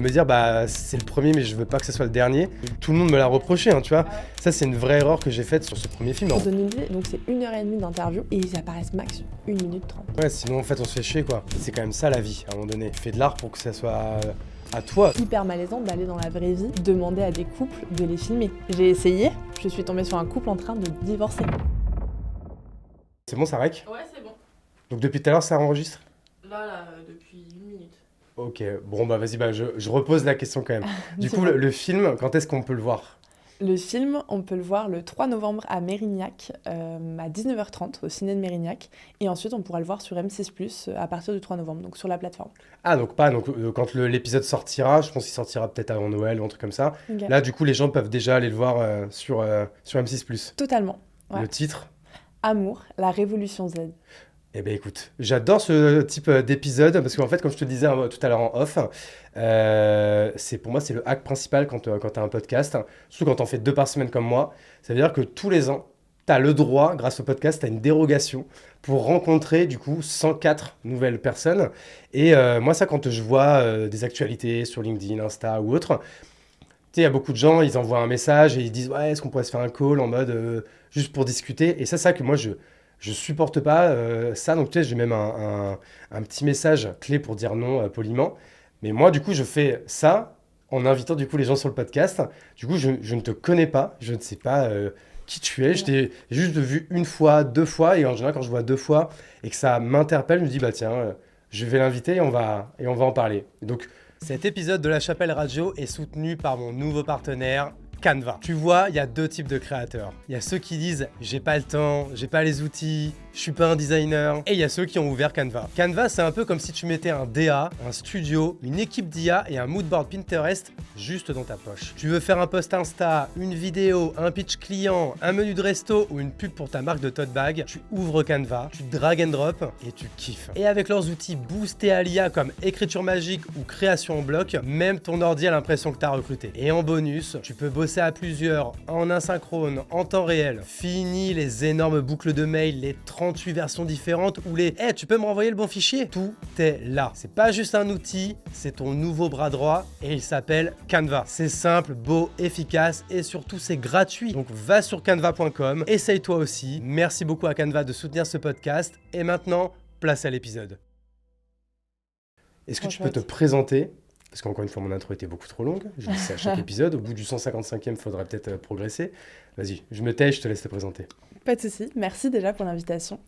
me dire bah c'est le premier mais je veux pas que ce soit le dernier. Tout le monde me l'a reproché, hein, tu vois. Ça c'est une vraie erreur que j'ai faite sur ce premier film. Pour donner une idée, donc c'est 1h30 d'interview et ils apparaissent max 1 minute 30. Ouais, sinon en fait on se fait chier quoi. C'est quand même ça la vie à un moment donné. Tu fais de l'art pour que ça soit à toi. Hyper malaisant d'aller dans la vraie vie, demander à des couples de les filmer. J'ai essayé, je suis tombée sur un couple en train de divorcer. C'est bon, ça rec? Ouais, c'est bon. Donc depuis tout à l'heure ça enregistre? Là, depuis 1 minute. Ok, bon bah vas-y, bah, je repose la question quand même. Du coup, le film, quand est-ce qu'on peut le voir? Le film, on peut le voir le 3 novembre à Mérignac, à 19h30, au ciné de Mérignac. Et ensuite, on pourra le voir sur M6+, à partir du 3 novembre, donc sur la plateforme. Ah, donc pas, donc quand l'épisode sortira, je pense qu'il sortira peut-être avant Noël ou un truc comme ça. Okay. Là, du coup, les gens peuvent déjà aller le voir sur M6+. Totalement. Ouais. Le titre? Amour, la révolution Z. Eh ben écoute, j'adore ce type d'épisode parce qu'en fait, comme je te le disais tout à l'heure en off, pour moi c'est le hack principal quand tu as un podcast, surtout quand tu en fais 2 par semaine comme moi. Ça veut dire que tous les ans, tu as le droit, grâce au podcast, tu as une dérogation pour rencontrer du coup 104 nouvelles personnes. Et moi ça, quand je vois des actualités sur LinkedIn, Insta ou autre, tu sais, il y a beaucoup de gens, ils envoient un message et ils disent ouais, est-ce qu'on pourrait se faire un call en mode juste pour discuter. Et c'est ça que moi je supporte pas ça, donc tu sais, j'ai même un petit message clé pour dire non poliment. Mais moi, du coup, je fais ça en invitant du coup les gens sur le podcast. Du coup, je ne te connais pas, je ne sais pas qui tu es. Je t'ai juste vu 1 fois, 2 fois, et en général, quand je vois 2 fois et que ça m'interpelle, je me dis bah tiens, je vais l'inviter et on va en parler. Donc, cet épisode de La Chapelle Radio est soutenu par mon nouveau partenaire, Canva. Tu vois, il y a 2 types de créateurs. Il y a ceux qui disent j'ai pas le temps, j'ai pas les outils, je suis pas un designer. Et il y a ceux qui ont ouvert Canva. Canva, c'est un peu comme si tu mettais un DA, un studio, une équipe d'IA et un moodboard Pinterest juste dans ta poche. Tu veux faire un post Insta, une vidéo, un pitch client, un menu de resto ou une pub pour ta marque de tote bag, tu ouvres Canva, tu drag and drop et tu kiffes. Et avec leurs outils boostés à l'IA comme écriture magique ou création en bloc, même ton ordi a l'impression que t'as recruté. Et en bonus, tu peux bosser à plusieurs, en asynchrone, en temps réel. Fini les énormes boucles de mail, les 38 versions différentes ou les « tu peux me renvoyer le bon fichier ?» Tout est là. C'est pas juste un outil, c'est ton nouveau bras droit et il s'appelle Canva. C'est simple, beau, efficace et surtout c'est gratuit. Donc va sur canva.com, essaye toi aussi. Merci beaucoup à Canva de soutenir ce podcast. Et maintenant, place à l'épisode. Est-ce que tu peux te présenter ? Parce qu'encore une fois, mon intro était beaucoup trop longue. Je dis ça à chaque épisode. Au bout du 155e, il faudrait peut-être progresser. Vas-y, je me tais, je te laisse te présenter. Pas de souci. Merci déjà pour l'invitation.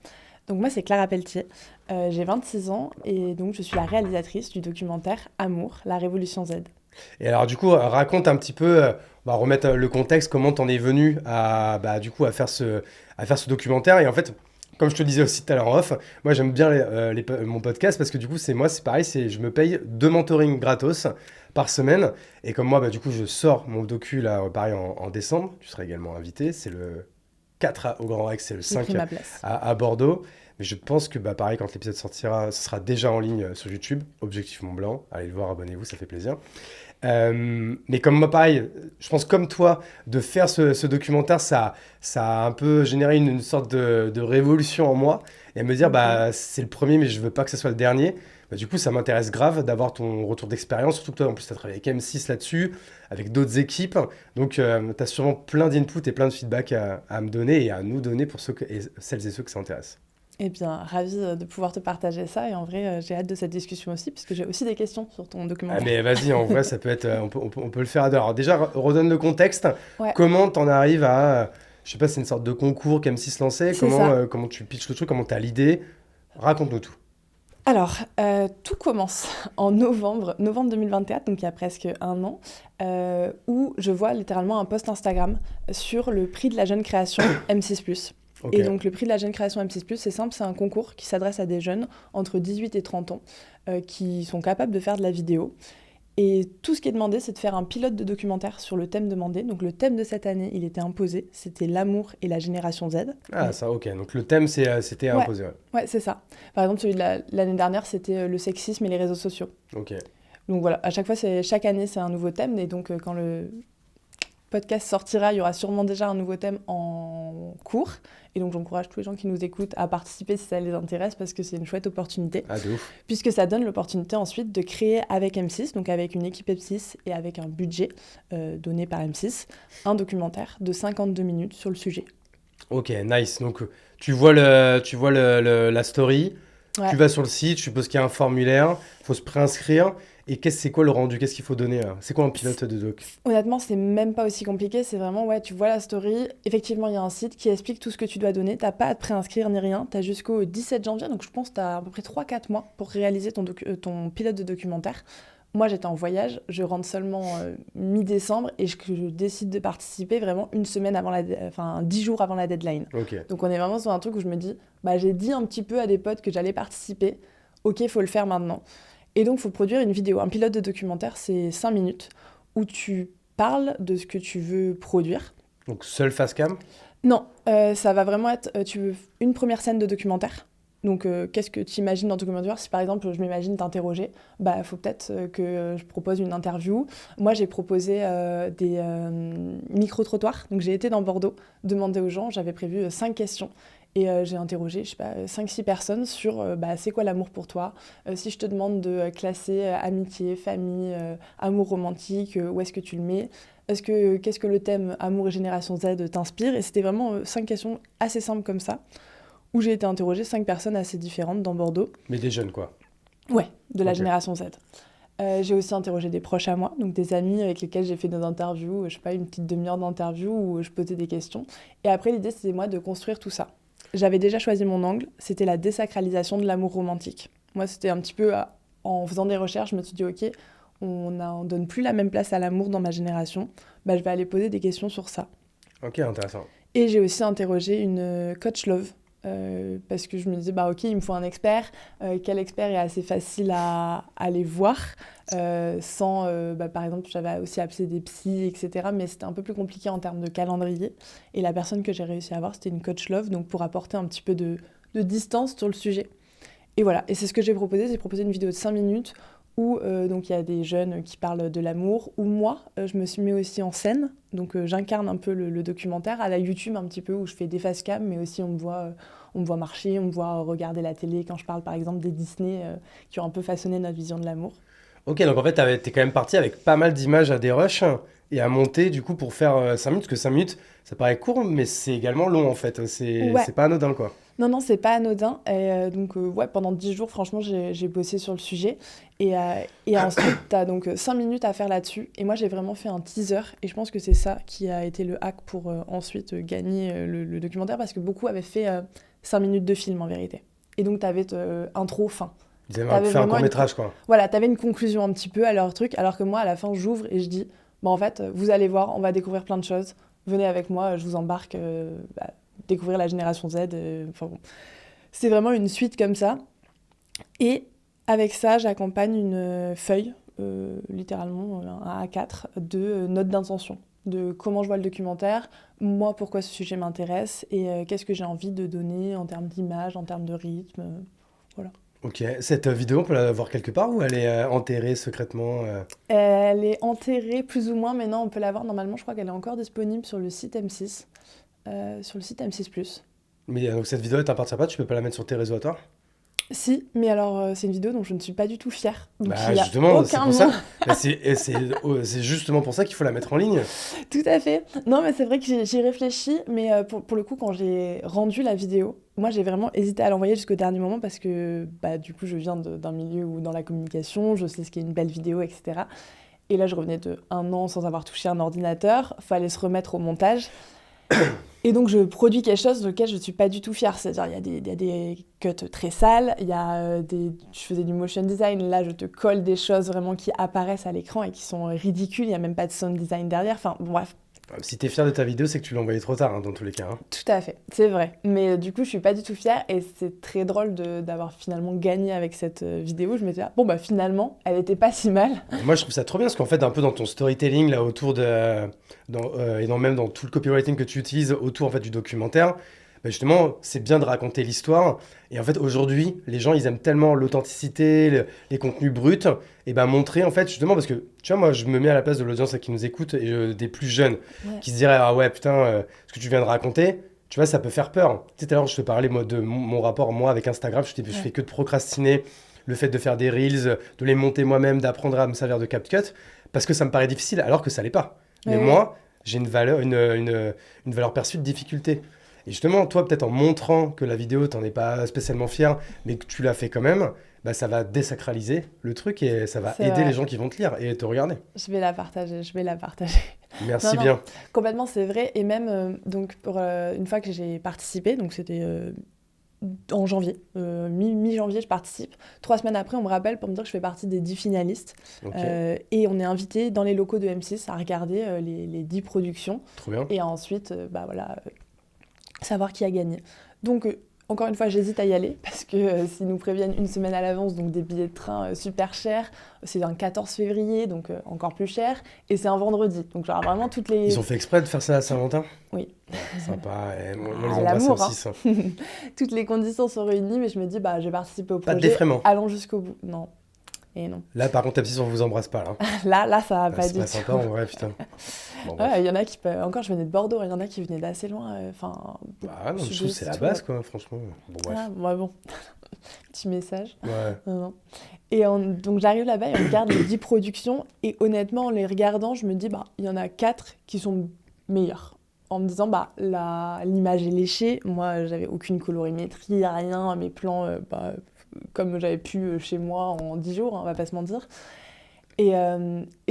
Donc moi, c'est Clara Pelletier. J'ai 26 ans et donc je suis la réalisatrice du documentaire Amour, la révolution Z. Et alors du coup, raconte un petit peu, on va remettre le contexte, comment t'en es venu à faire ce documentaire. Et en fait, comme je te le disais aussi tout à l'heure en off, moi j'aime bien mon podcast parce que du coup c'est pareil, je me paye 2 mentorings gratos par semaine. Et comme moi, du coup je sors mon docu là, pareil en décembre, tu seras également invité, c'est le 4 au Grand Rex, c'est le 5 à Bordeaux. Mais je pense que pareil, quand l'épisode sortira, ce sera déjà en ligne sur YouTube, Objectif Mont Blanc. Allez le voir, abonnez-vous, ça fait plaisir. Mais comme moi, pareil, je pense comme toi, de faire ce documentaire, ça a un peu généré une sorte de révolution en moi. Et à me dire, c'est le premier, mais je veux pas que ce soit le dernier. Du coup, ça m'intéresse grave d'avoir ton retour d'expérience. Surtout que toi, en plus, tu as travaillé avec M6 là-dessus, avec d'autres équipes. Donc, tu as sûrement plein d'inputs et plein de feedback à me donner et à nous donner pour celles et ceux que ça intéresse. Eh bien, ravie de pouvoir te partager ça. Et en vrai, j'ai hâte de cette discussion aussi, puisque j'ai aussi des questions sur ton documentaire. Ah mais vas-y, en vrai, ça peut être, on peut le faire à deux. Alors déjà, redonne le contexte. Ouais. Comment t'en arrives à... Je sais pas, c'est une sorte de concours qu'M6 lançait. Comment tu pitches le truc, comment t'as l'idée. Raconte-nous tout. Alors, tout commence en novembre 2024, donc il y a presque 1 an, où je vois littéralement un post Instagram sur le prix de la jeune création M6+. Okay. Et donc le prix de la jeune création M6+, c'est simple, c'est un concours qui s'adresse à des jeunes entre 18 et 30 ans qui sont capables de faire de la vidéo. Et tout ce qui est demandé, c'est de faire un pilote de documentaire sur le thème demandé. Donc le thème de cette année, il était imposé, c'était l'amour et la génération Z. Ah ça, ok. Donc le thème, c'était imposé. Ouais, c'est ça. Par exemple, celui de l'année dernière, c'était le sexisme et les réseaux sociaux. Ok. Donc voilà, à chaque fois, chaque année, c'est un nouveau thème. Et donc quand podcast sortira, il y aura sûrement déjà un nouveau thème en cours. Et donc, j'encourage tous les gens qui nous écoutent à participer si ça les intéresse parce que c'est une chouette opportunité. Ah, de ouf. Puisque ça donne l'opportunité ensuite de créer avec M6, donc avec une équipe M6 et avec un budget donné par M6, un documentaire de 52 minutes sur le sujet. Ok, nice. Donc, tu vois la story, Ouais. tu vas sur le site, je suppose qu'il y a un formulaire, il faut se préinscrire. Et c'est quoi le rendu? Qu'est-ce qu'il faut donner? C'est quoi un pilote de doc? Honnêtement, c'est même pas aussi compliqué. C'est vraiment, ouais, tu vois la story. Effectivement, il y a un site qui explique tout ce que tu dois donner. T'as pas à te préinscrire ni rien. T'as jusqu'au 17 janvier. Donc, je pense que t'as à peu près 3-4 mois pour réaliser ton pilote de documentaire. Moi, j'étais en voyage. Je rentre seulement mi-décembre et je décide de participer vraiment une semaine avant 10 jours avant la deadline. Ok. Donc, on est vraiment sur un truc où je me dis, bah, j'ai dit un petit peu à des potes que j'allais participer. Ok, il faut le faire maintenant. Et donc, il faut produire une vidéo. Un pilote de documentaire, c'est 5 minutes où tu parles de ce que tu veux produire. Donc, seul face cam? Non, ça va vraiment être tu veux une première scène de documentaire. Donc, qu'est-ce que tu imagines dans ton documentaire? Si par exemple, je m'imagine t'interroger, bah, il faut peut-être que je propose une interview. Moi, j'ai proposé des micro-trottoirs. Donc, j'ai été dans Bordeaux, demander aux gens, j'avais prévu 5 questions. Et j'ai interrogé, je sais pas, 5-6 personnes sur c'est quoi l'amour pour toi? Si je te demande de classer amitié, famille, amour romantique, où est-ce que tu le mets? Qu'est-ce que le thème amour et génération Z t'inspire? Et c'était vraiment 5 questions assez simples comme ça, où j'ai été interroger 5 personnes assez différentes dans Bordeaux. Mais des jeunes, quoi. Ouais, de la Ok. génération Z. J'ai aussi interrogé des proches à moi, donc des amis avec lesquels j'ai fait des interviews, je sais pas, une petite demi-heure d'interview où je posais des questions. Et après, l'idée, c'était moi de construire tout ça. J'avais déjà choisi mon angle, c'était la désacralisation de l'amour romantique. Moi, c'était un petit peu, en faisant des recherches, je me suis dit, ok, on donne plus la même place à l'amour dans ma génération, bah, je vais aller poser des questions sur ça. Ok, intéressant. Et j'ai aussi interrogé une coach love, parce que je me disais, bah ok, il me faut un expert. Quel expert est assez facile à aller voir sans, par exemple, j'avais aussi appelé des psys, etc. Mais c'était un peu plus compliqué en termes de calendrier. Et la personne que j'ai réussi à avoir, c'était une coach love, donc pour apporter un petit peu de distance sur le sujet. Et voilà, et c'est ce que j'ai proposé, j'ai proposé une vidéo de 5 minutes où donc il y a des jeunes qui parlent de l'amour, où moi, je me suis mis aussi en scène, donc j'incarne un peu le documentaire, à la YouTube un petit peu, où je fais des face cam, mais aussi on me voit marcher, on me voit regarder la télé, quand je parle par exemple des Disney qui ont un peu façonné notre vision de l'amour. Ok, donc en fait, t'es quand même parti avec pas mal d'images à des rushs et à monter, du coup, pour faire 5 minutes, parce que 5 minutes, ça paraît court, mais c'est également long, en fait. C'est pas anodin, quoi. Non, c'est pas anodin. Et donc, ouais, pendant 10 jours, franchement, j'ai bossé sur le sujet. Et ensuite, tu as donc 5 minutes à faire là-dessus. Et moi, j'ai vraiment fait un teaser. Et je pense que c'est ça qui a été le hack pour ensuite gagner le documentaire. Parce que beaucoup avaient fait 5 minutes de film, en vérité. Et donc, tu avais intro, fin. Ils avaient fait un court-métrage, quoi. Voilà, tu avais une conclusion un petit peu à leur truc. Alors que moi, à la fin, j'ouvre et je dis, en fait, vous allez voir, on va découvrir plein de choses. Venez avec moi, je vous embarque... découvrir la génération Z. Bon. C'est vraiment une suite comme ça. Et avec ça, j'accompagne une feuille, littéralement un A4, de notes d'intention, de comment je vois le documentaire, moi, pourquoi ce sujet m'intéresse, et qu'est-ce que j'ai envie de donner en termes d'image, en termes de rythme. Voilà. Ok, cette vidéo, on peut la voir quelque part ou elle est enterrée secrètement Elle est enterrée plus ou moins, mais non, on peut la voir normalement. Je crois qu'elle est encore disponible sur le site M6. Sur le site M6+. Mais donc cette vidéo, elle t'appartient pas, tu peux pas la mettre sur tes réseaux à toi? Si, mais alors c'est une vidéo dont je ne suis pas du tout fière. Donc Bah il y a justement, c'est aucun pour ça. nom. Bah, c'est justement pour ça qu'il faut la mettre en ligne. Tout à fait. Non, mais c'est vrai que j'y réfléchis, mais pour le coup, quand j'ai rendu la vidéo, moi j'ai vraiment hésité à l'envoyer jusqu'au dernier moment parce que du coup, je viens d'un milieu où dans la communication, je sais ce qu'est une belle vidéo, etc. Et là, je revenais de 1 an sans avoir touché un ordinateur, fallait se remettre au montage. Et donc, je produis quelque chose de lequel je ne suis pas du tout fière. C'est-à-dire, il y a des cuts très sales, je faisais du motion design, là, je te colle des choses vraiment qui apparaissent à l'écran et qui sont ridicules, il n'y a même pas de sound design derrière. Enfin, bref. Si t'es fier de ta vidéo, c'est que tu l'as envoyée trop tard, dans tous les cas. Tout à fait, c'est vrai. Mais du coup, je ne suis pas du tout fière et c'est très drôle d'avoir finalement gagné avec cette vidéo. Je me disais, finalement, elle n'était pas si mal. Moi, je trouve ça trop bien parce qu'en fait, un peu dans ton storytelling, là, autour même dans tout le copywriting que tu utilises autour en fait, du documentaire, bah, justement, c'est bien de raconter l'histoire. Et en fait, aujourd'hui, les gens, ils aiment tellement l'authenticité, les contenus bruts, et ben montrer, en fait, justement, parce que, tu vois, moi, je me mets à la place de l'audience qui nous écoute, et des plus jeunes, Ouais. qui se diraient, ah ouais, putain, ce que tu viens de raconter, tu vois, ça peut faire peur. Tu sais, tout à l'heure, je te parlais, moi, de mon rapport, moi, avec Instagram, je Ouais. fais que de procrastiner, le fait de faire des reels, de les monter moi-même, d'apprendre à me servir de CapCut, parce que ça me paraît difficile, alors que ça l'est pas. Mais Ouais, ouais. moi, j'ai une valeur perçue de difficulté. Et justement, toi, peut-être en montrant que la vidéo, t'en es pas spécialement fier, mais que tu l'as fait quand même, bah, ça va désacraliser le truc et ça va C'est aider les vrai. gens qui vont te lire et te regarder. Je vais la partager, je vais la partager. Merci Non, non, bien. complètement, c'est vrai. Et même, donc, pour une fois que j'ai participé, donc c'était en janvier, mi-janvier, je participe. 3 semaines après, on me rappelle pour me dire que je fais partie des 10 finalistes. Ok, Et on est invité dans les locaux de M6 à regarder les 10 productions. trop bien. Et ensuite, bah voilà, savoir qui a gagné. Donc, encore une fois, j'hésite à y aller parce que s'ils nous préviennent une semaine à l'avance, donc des billets de train super chers, c'est un 14 février, donc encore plus cher, et c'est un vendredi. Donc, genre vraiment toutes les... Ils ont fait exprès de faire ça à Saint-Valentin? Oui. Sympa. On les Ah, embrasse l'amour, aussi, ça. Toutes les conditions sont réunies, mais je me dis, bah, je vais participer au Pas de projet, défraiement. allons jusqu'au bout. Non. Et non. Là, par contre, M6, on vous embrasse pas, là. Là, ça va Là, pas c'est du pas tout. sympa, en vrai, putain. Bon, bref. Ouais, il y en a qui peuvent... Encore, je venais de Bordeaux, il y en a qui venaient d'assez loin. Enfin, Ah non, je trouve que sud-est c'est la et tout. base, quoi, franchement. Bon, bref. Ah, ouais, bon. Petit message. Ouais. Non, non. Et donc j'arrive là-bas et on regarde les 10 productions. Et honnêtement, en les regardant, je me dis, bah, il y en a 4 qui sont meilleures. En me disant, bah, l'image est léchée. Moi, j'avais aucune colorimétrie, rien. Mes plans, bah, comme j'avais pu chez moi en 10 jours, hein, on va pas se mentir. Et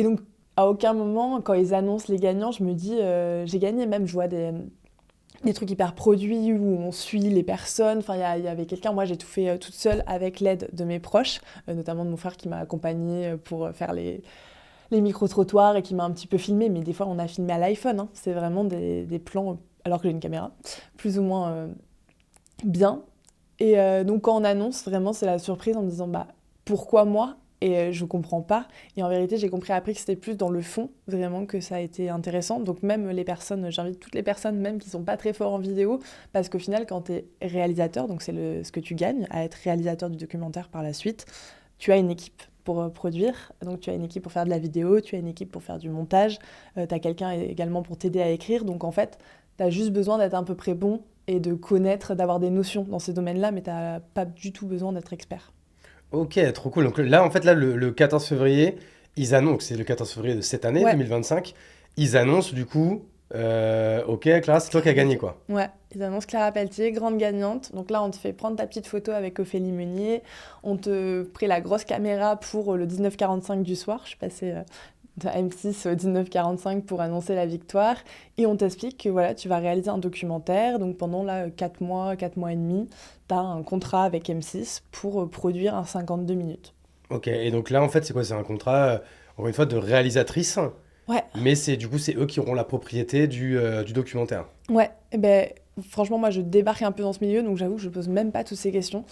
donc, à aucun moment, quand ils annoncent les gagnants, je me dis, j'ai gagné. Même, je vois des trucs hyper produits où on suit les personnes. Enfin, il y avait quelqu'un, moi j'ai tout fait toute seule avec l'aide de mes proches, notamment de mon frère qui m'a accompagnée pour faire les micro-trottoirs et qui m'a un petit peu filmé. Mais des fois, on a filmé à l'iPhone. Hein. C'est vraiment des plans, alors que j'ai une caméra, plus ou moins bien. Et donc, quand on annonce, vraiment, c'est la surprise en me disant, bah, pourquoi moi ? Et je comprends pas. Et en vérité, j'ai compris après que c'était plus dans le fond, vraiment, que ça a été intéressant. Donc même les personnes, j'invite toutes les personnes, même qui sont pas très forts en vidéo, parce qu'au final, quand tu es réalisateur, donc c'est ce que tu gagnes, à être réalisateur du documentaire par la suite, tu as une équipe pour produire, donc tu as une équipe pour faire de la vidéo, tu as une équipe pour faire du montage, tu as quelqu'un également pour t'aider à écrire. Donc en fait, tu as juste besoin d'être à peu près bon et de connaître, d'avoir des notions dans ces domaines-là, mais tu n'as pas du tout besoin d'être expert. Ok, trop cool. Donc là, en fait, là, le 14 février, ils annoncent, c'est le 14 février de cette année, Ouais. 2025, ils annoncent du coup, ok, Clara, c'est toi qui as gagné, quoi. Ouais, ils annoncent Clara Pelletier, grande gagnante. Donc là, on te fait prendre ta petite photo avec Ophélie Meunier. On te prit la grosse caméra pour le 19h45 du soir. Je suis passée de M6 au 19h45 pour annoncer la victoire. Et on t'explique que voilà, tu vas réaliser un documentaire. Donc pendant là, 4 mois et demi, tu as un contrat avec M6 pour produire un 52 minutes. Ok, et donc là, en fait, c'est quoi? C'est un contrat, encore une fois, de réalisatrice, Ouais, mais du coup, c'est eux qui auront la propriété du documentaire. ouais, et ben, franchement, moi je débarque un peu dans ce milieu, donc j'avoue que je pose même pas toutes ces questions.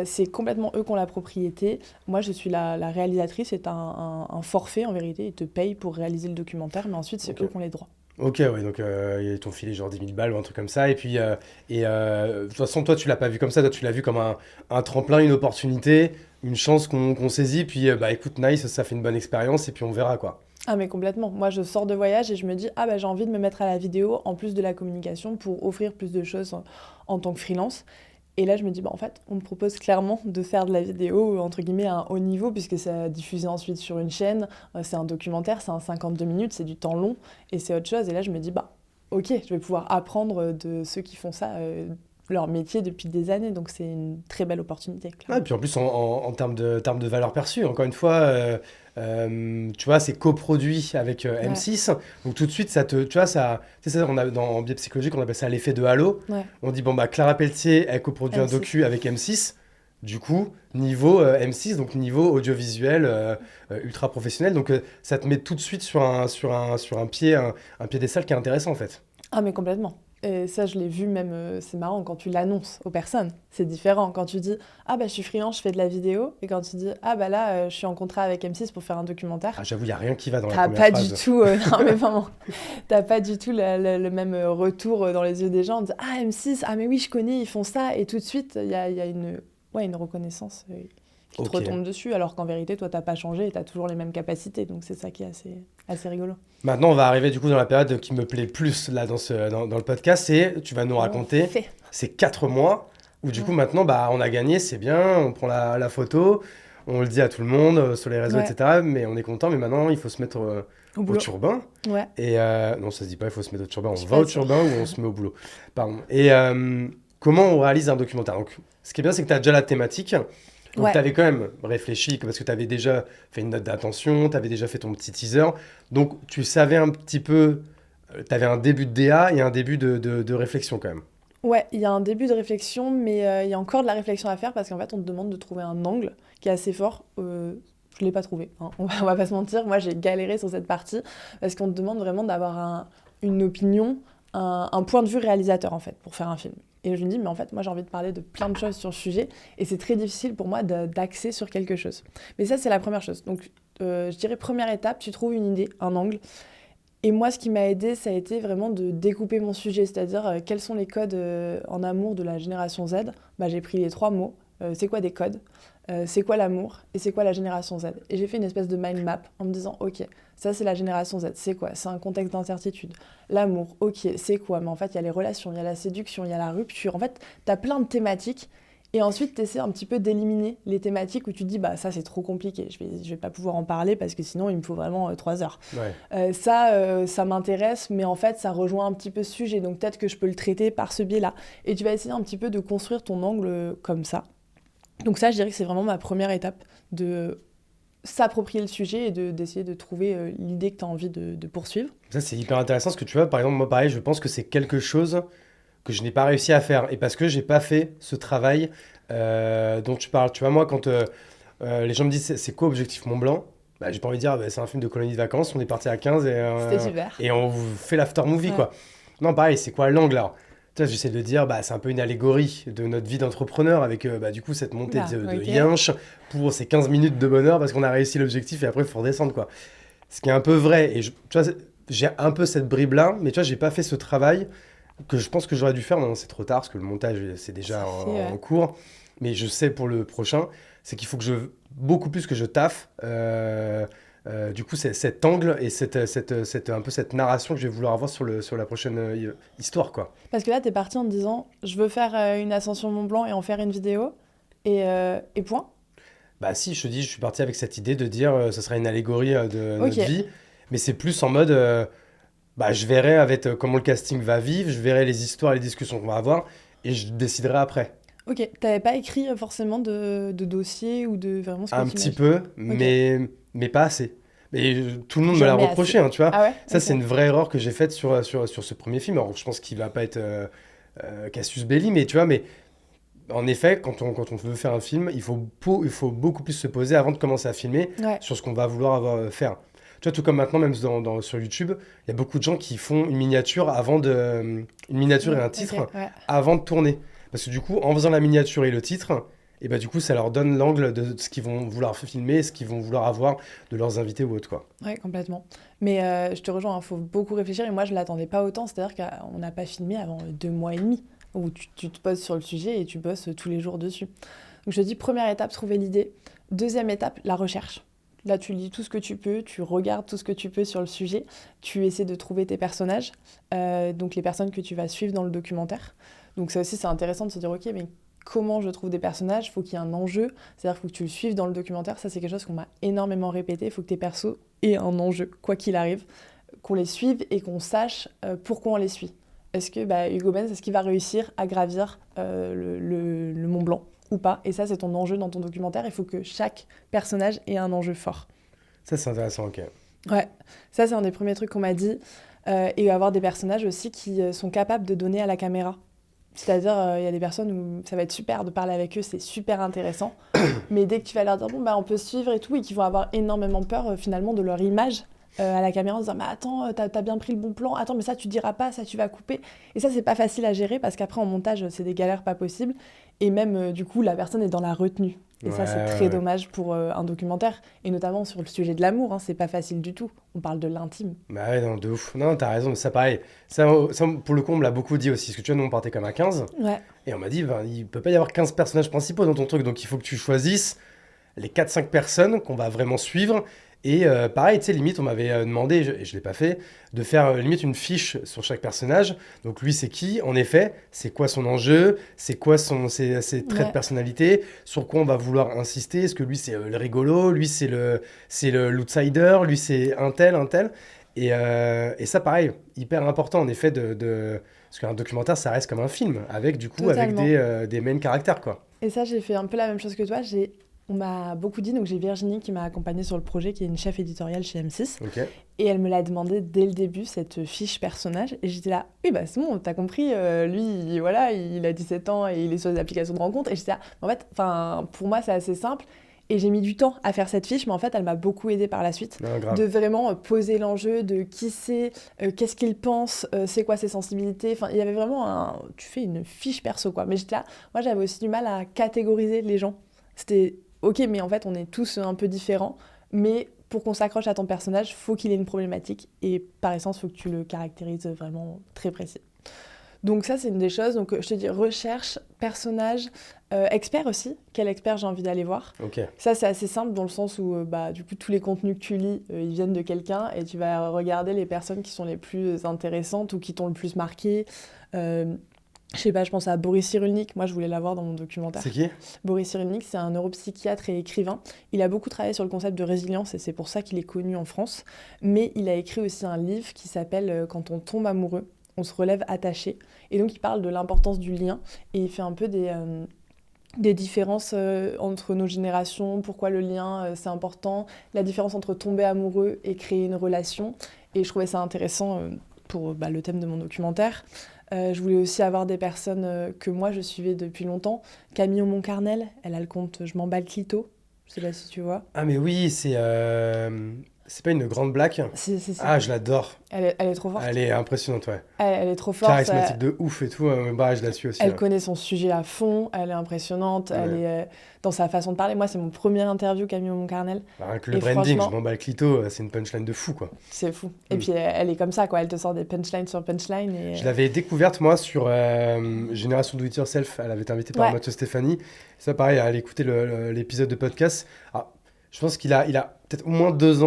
C'est complètement eux qui ont la propriété. Moi je suis la réalisatrice, c'est un forfait en vérité, ils te payent pour réaliser le documentaire, mais ensuite c'est Ok. eux qui ont les droits. Ok, ouais, donc ils t'ont filé genre 10 000 balles ou un truc comme ça. Et puis, de toute façon, toi, tu l'as pas vu comme ça. Toi, tu l'as vu comme un tremplin, une opportunité, une chance qu'on saisit. Puis, bah écoute, nice, ça fait une bonne expérience. Et puis, on verra quoi. Ah mais complètement, moi je sors de voyage et je me dis, ah bah j'ai envie de me mettre à la vidéo en plus de la communication pour offrir plus de choses en tant que freelance. Et là, je me dis, bah, en fait, on me propose clairement de faire de la vidéo, entre guillemets, à un haut niveau, puisque c'est diffusé ensuite sur une chaîne. C'est un documentaire, c'est un 52 minutes, c'est du temps long, et c'est autre chose. Et là, je me dis, bah, ok, je vais pouvoir apprendre de ceux qui font ça, leur métier depuis des années. Donc, c'est une très belle opportunité, Ah, et clairement. puis, en plus, en termes de valeur perçue, encore une fois, tu vois, c'est coproduit avec Ouais, M6. Donc, tout de suite, tu vois, tu sais, ça, en biais psychologique, on appelle ça l'effet de halo. ouais, On dit, bon, bah, Clara Pelletier, elle coproduit un M6. docu avec M6. Du coup, niveau M6, donc niveau audiovisuel ultra professionnel. Donc, ça te met tout de suite sur un pied, un piédestal qui est intéressant, en fait. Ah, mais complètement. Et ça, je l'ai vu même, c'est marrant, quand tu l'annonces aux personnes, c'est différent. Quand tu dis « Ah bah je suis freelance, je fais de la vidéo », et quand tu dis « Ah bah là, je suis en contrat avec M6 pour faire un documentaire Ah, j'avoue, il n'y a rien qui va dans la t'as première pas phrase. du tout, non mais vraiment, t'as pas du tout le même retour dans les yeux des gens, de dire « Ah M6, ah mais oui, je connais, ils font ça », et tout de suite, il y a une reconnaissance qui te Ok. retombe dessus, alors qu'en vérité, toi, t'as pas changé et t'as toujours les mêmes capacités, donc c'est ça qui est assez rigolo. Maintenant, on va arriver du coup dans la période qui me plaît plus là dans le podcast, c'est tu vas nous raconter Fait. ces 4 mois où du coup maintenant bah, on a gagné, c'est bien, on prend la photo, on le dit à tout le monde sur les réseaux, Ouais. etc. Mais on est content, mais maintenant il faut se mettre Au au boulot. turbin. Ouais. Et non, ça se dit pas, il faut se mettre au turbin, on Je suis va pas au sûre. turbin ou on se met au boulot. Pardon. Et comment on réalise un documentaire? Donc, ce qui est bien, c'est que tu as déjà la thématique. Donc, Ouais. tu avais quand même réfléchi, parce que tu avais déjà fait une note d'attention, tu avais déjà fait ton petit teaser. Donc, tu savais un petit peu, tu avais un début de DA et un début de réflexion quand même. Ouais, il y a un début de réflexion, mais il y a encore de la réflexion à faire parce qu'en fait, on te demande de trouver un angle qui est assez fort. Je l'ai pas trouvé, hein. On va pas se mentir. Moi, j'ai galéré sur cette partie parce qu'on te demande vraiment d'avoir une opinion, un point de vue réalisateur en fait pour faire un film. Et je me dis, mais en fait, moi, j'ai envie de parler de plein de choses sur le sujet et c'est très difficile pour moi d'axer sur quelque chose. Mais ça, c'est la première chose. Donc, je dirais première étape, tu trouves une idée, un angle. Et moi, ce qui m'a aidé, ça a été vraiment de découper mon sujet, c'est-à-dire quels sont les codes en amour de la génération Z. Bah, j'ai pris les 3 mots. C'est quoi des codes? C'est quoi l'amour? Et c'est quoi la génération Z? Et j'ai fait une espèce de mind map en me disant, ok, ça c'est la génération Z, c'est quoi? C'est un contexte d'incertitude. L'amour, ok, c'est quoi? Mais en fait, il y a les relations, il y a la séduction, il y a la rupture. En fait, tu as plein de thématiques. Et ensuite, tu essaies un petit peu d'éliminer les thématiques où tu te dis, bah ça c'est trop compliqué, je vais pas pouvoir en parler parce que sinon il me faut vraiment 3 heures. Ouais. Ça m'intéresse, mais en fait, ça rejoint un petit peu ce sujet, donc peut-être que je peux le traiter par ce biais-là. Et tu vas essayer un petit peu de construire ton angle comme ça. Donc ça, je dirais que c'est vraiment ma première étape, de s'approprier le sujet et d'essayer de trouver l'idée que tu as envie de poursuivre. Ça, c'est hyper intéressant ce que tu vois. Par exemple, moi, pareil, je pense que c'est quelque chose que je n'ai pas réussi à faire. Et parce que j'ai pas fait ce travail dont tu parles. Tu vois, moi, quand les gens me disent c'est quoi Objectif Mont Blanc, bah, j'ai pas envie de dire bah, c'est un film de colonie de vacances, on est parti à 15 C'était super. et on vous fait l'after movie, Ouais. quoi. Non, pareil, c'est quoi l'angle alors? Tu vois, j'essaie de dire, bah, c'est un peu une allégorie de notre vie d'entrepreneur avec bah, du coup cette montée de Ok. yinche pour ces 15 minutes de bonheur parce qu'on a réussi l'objectif et après il faut redescendre, quoi. Ce qui est un peu vrai. Et tu vois, j'ai un peu cette bribe-là, mais tu vois, j'ai pas fait ce travail que je pense que j'aurais dû faire. Maintenant, c'est trop tard parce que le montage, c'est déjà Ça en, fait, ouais. en cours. Mais je sais pour le prochain, c'est qu'il faut que beaucoup plus que je taffe. Du coup, c'est cet angle et un peu cette narration que je vais vouloir avoir sur la prochaine histoire, quoi. Parce que là, tu es parti en te disant, je veux faire une ascension Mont Blanc et en faire une vidéo, et point. Bah si, je te dis, je suis parti avec cette idée de dire ça sera une allégorie de Ok. notre vie, mais c'est plus en mode bah, je verrai avec comment le casting va vivre, je verrai les histoires, les discussions qu'on va avoir, et je déciderai après. Ok, t'avais pas écrit forcément de dossier ou de vraiment ce que Un tu petit imagines. peu, mais pas assez. Et tout le monde me l'a Jamais reproché, assez. hein, tu vois. Ah ouais? Ça, Ok. c'est une vraie erreur que j'ai faite sur ce premier film. Alors, je pense qu'il va pas être Cassius Belli, mais tu vois, mais en effet, quand on veut faire un film, il faut beaucoup plus se poser avant de commencer à filmer Ouais. sur ce qu'on va vouloir faire. Tu vois, tout comme maintenant, même sur YouTube, il y a beaucoup de gens qui font une miniature une miniature et un titre Ok, ouais. avant de tourner. Parce que du coup, en faisant la miniature et le titre, et bah, du coup, ça leur donne l'angle de ce qu'ils vont vouloir filmer, ce qu'ils vont vouloir avoir de leurs invités ou autre, quoi. Ouais, complètement. Mais je te rejoins, il faut beaucoup réfléchir. Et moi, je l'attendais pas autant. C'est-à-dire qu'on n'a pas filmé avant 2 mois et demi, où tu te poses sur le sujet et tu bosses tous les jours dessus. Donc je te dis, première étape, trouver l'idée. Deuxième étape, la recherche. Là, tu lis tout ce que tu peux, tu regardes tout ce que tu peux sur le sujet, tu essaies de trouver tes personnages, donc les personnes que tu vas suivre dans le documentaire. Donc ça aussi, c'est intéressant de se dire, ok, mais comment je trouve des personnages? Il faut qu'il y ait un enjeu, c'est-à-dire qu'il faut que tu le suives dans le documentaire. Ça, c'est quelque chose qu'on m'a énormément répété. Il faut que tes persos aient un enjeu, quoi qu'il arrive, qu'on les suive et qu'on sache pourquoi on les suit. Est-ce que Hugo Benz, est-ce qu'il va réussir à gravir le Mont Blanc ou pas? Et ça, c'est ton enjeu dans ton documentaire. Il faut que chaque personnage ait un enjeu fort. Ça, c'est intéressant, ok. Ouais, ça, c'est un des premiers trucs qu'on m'a dit. Et avoir des personnages aussi qui sont capables de donner à la caméra. C'est-à-dire, il y a des personnes où ça va être super de parler avec eux, c'est super intéressant. Mais dès que tu vas leur dire, bon, on peut suivre et tout, et qu'ils vont avoir énormément peur finalement de leur image, à la caméra en disant mais attends, t'as bien pris le bon plan, attends, mais ça tu diras pas, ça tu vas couper. Et ça, c'est pas facile à gérer parce qu'après en montage, c'est des galères pas possibles. Et même du coup, la personne est dans la retenue. Et ça, c'est très dommage pour un documentaire. Et notamment sur le sujet de l'amour, hein, c'est pas facile du tout. On parle de l'intime. Bah ouais, non, de ouf. Non, t'as raison, ça pareil. Ça, pour le coup, on me l'a beaucoup dit aussi. Parce que tu vois, nous, on partait comme à 15. Ouais. Et on m'a dit, il peut pas y avoir 15 personnages principaux dans ton truc. Donc, il faut que tu choisisses les 4-5 personnes qu'on va vraiment suivre. Et pareil, tu sais, limite, on m'avait demandé, et je l'ai pas fait, de faire limite une fiche sur chaque personnage. Donc lui, c'est qui? En effet, c'est quoi son enjeu? C'est quoi ses traits de personnalité? Sur quoi on va vouloir insister? Est-ce que lui, c'est le rigolo? Lui, c'est l'outsider? Lui, c'est un tel, un tel? Et ça, pareil, hyper important, en effet, parce qu'un documentaire, ça reste comme un film, avec du coup, Totalement. avec des main caractères, quoi. Et ça, j'ai fait un peu la même chose que toi. On m'a beaucoup dit, donc j'ai Virginie qui m'a accompagnée sur le projet, qui est une chef éditoriale chez M6. Ok. Et elle me l'a demandé dès le début, cette fiche personnage. Et j'étais là, oui, bah c'est bon, t'as compris, lui, voilà, il a 17 ans et il est sur des applications de rencontres. Et j'étais là, en fait, pour moi, c'est assez simple. Et j'ai mis du temps à faire cette fiche, mais en fait, elle m'a beaucoup aidée par la suite. Non, grave. De vraiment poser l'enjeu, de qui c'est, qu'est-ce qu'il pense, c'est quoi ses sensibilités. Enfin, il y avait vraiment tu fais une fiche perso, quoi. Mais j'étais là, moi, j'avais aussi du mal à catégoriser les gens. C'était, ok, mais en fait, on est tous un peu différents, mais pour qu'on s'accroche à ton personnage, faut qu'il ait une problématique, et par essence, faut que tu le caractérises vraiment très précis. Donc ça, c'est une des choses. Donc je te dis, recherche, personnage, expert aussi. Quel expert j'ai envie d'aller voir? Ok. Ça, c'est assez simple dans le sens où du coup, tous les contenus que tu lis, ils viennent de quelqu'un, et tu vas regarder les personnes qui sont les plus intéressantes ou qui t'ont le plus marqué. Je sais pas, je pense à Boris Cyrulnik. Moi, je voulais l'avoir dans mon documentaire. C'est qui? Boris Cyrulnik, c'est un neuropsychiatre et écrivain. Il a beaucoup travaillé sur le concept de résilience et c'est pour ça qu'il est connu en France. Mais il a écrit aussi un livre qui s'appelle « Quand on tombe amoureux, on se relève attaché ». Et donc, il parle de l'importance du lien et il fait un peu des différences entre nos générations, pourquoi le lien c'est important, la différence entre tomber amoureux et créer une relation. Et je trouvais ça intéressant pour le thème de mon documentaire. Je voulais aussi avoir des personnes que moi je suivais depuis longtemps. Camille Moncarnel, elle a le compte Je m'emballe clito. Je sais pas si tu vois. Ah mais oui, c'est pas une grande blague. Si. Ah, je l'adore. Elle est trop forte. Elle est impressionnante, ouais. Elle est trop forte. Charismatique de ouf et tout. Bah, je la suis aussi. Elle connaît son sujet à fond, elle est impressionnante, Ouais. elle est dans sa façon de parler. Moi, c'est mon premier interview Camille Moncarnel. Rien que le Et branding, franchement- je m'en bats le clito, c'est une punchline de fou, quoi. C'est fou. Et puis, elle est comme ça, quoi. Elle te sort des punchlines sur punchlines. Et... Je l'avais découverte, moi, sur Génération Do It Yourself. Elle avait été invitée par Ouais. Mathieu Stéphanie. Ça, pareil, elle écoutait l'épisode de podcast. Ah, je pense qu'il a peut-être au moins 2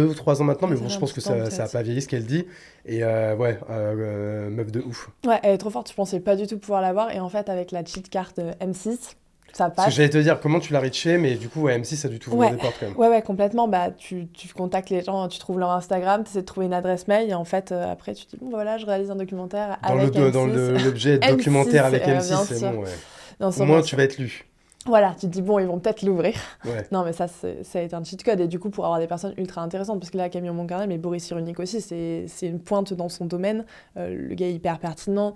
ou 3 ans maintenant, mais Ça bon, fait je un pense que petit temps, ça n'a peut-être. pas vieilli ce qu'elle dit. Et meuf de ouf. Ouais, elle est trop forte. Je pensais pas du tout pouvoir l'avoir. Et en fait, avec la cheat card M6, ça Parce que passe. j'allais te dire comment tu l'as reaché, mais du coup, M6, ça a dû t'ouvrir Ouais. des portes quand même. Ouais, complètement. Bah, tu contactes les gens, tu trouves leur Instagram, tu essaies de trouver une adresse mail. Et en fait, après, tu te dis, bon, voilà, je réalise un documentaire avec M6. Dans l'objet M6, documentaire avec bien M6, c'est sûr. bon, ouais. Non, Au sûrement, moins, sûrement. tu vas être lu. Voilà, tu te dis, bon, ils vont peut-être l'ouvrir. Ouais. Non, mais ça a été un cheat code. Et du coup, pour avoir des personnes ultra intéressantes, parce que là, Camille Moncarnel, mais Boris Cyrulnik aussi, c'est une pointe dans son domaine. Le gars est hyper pertinent.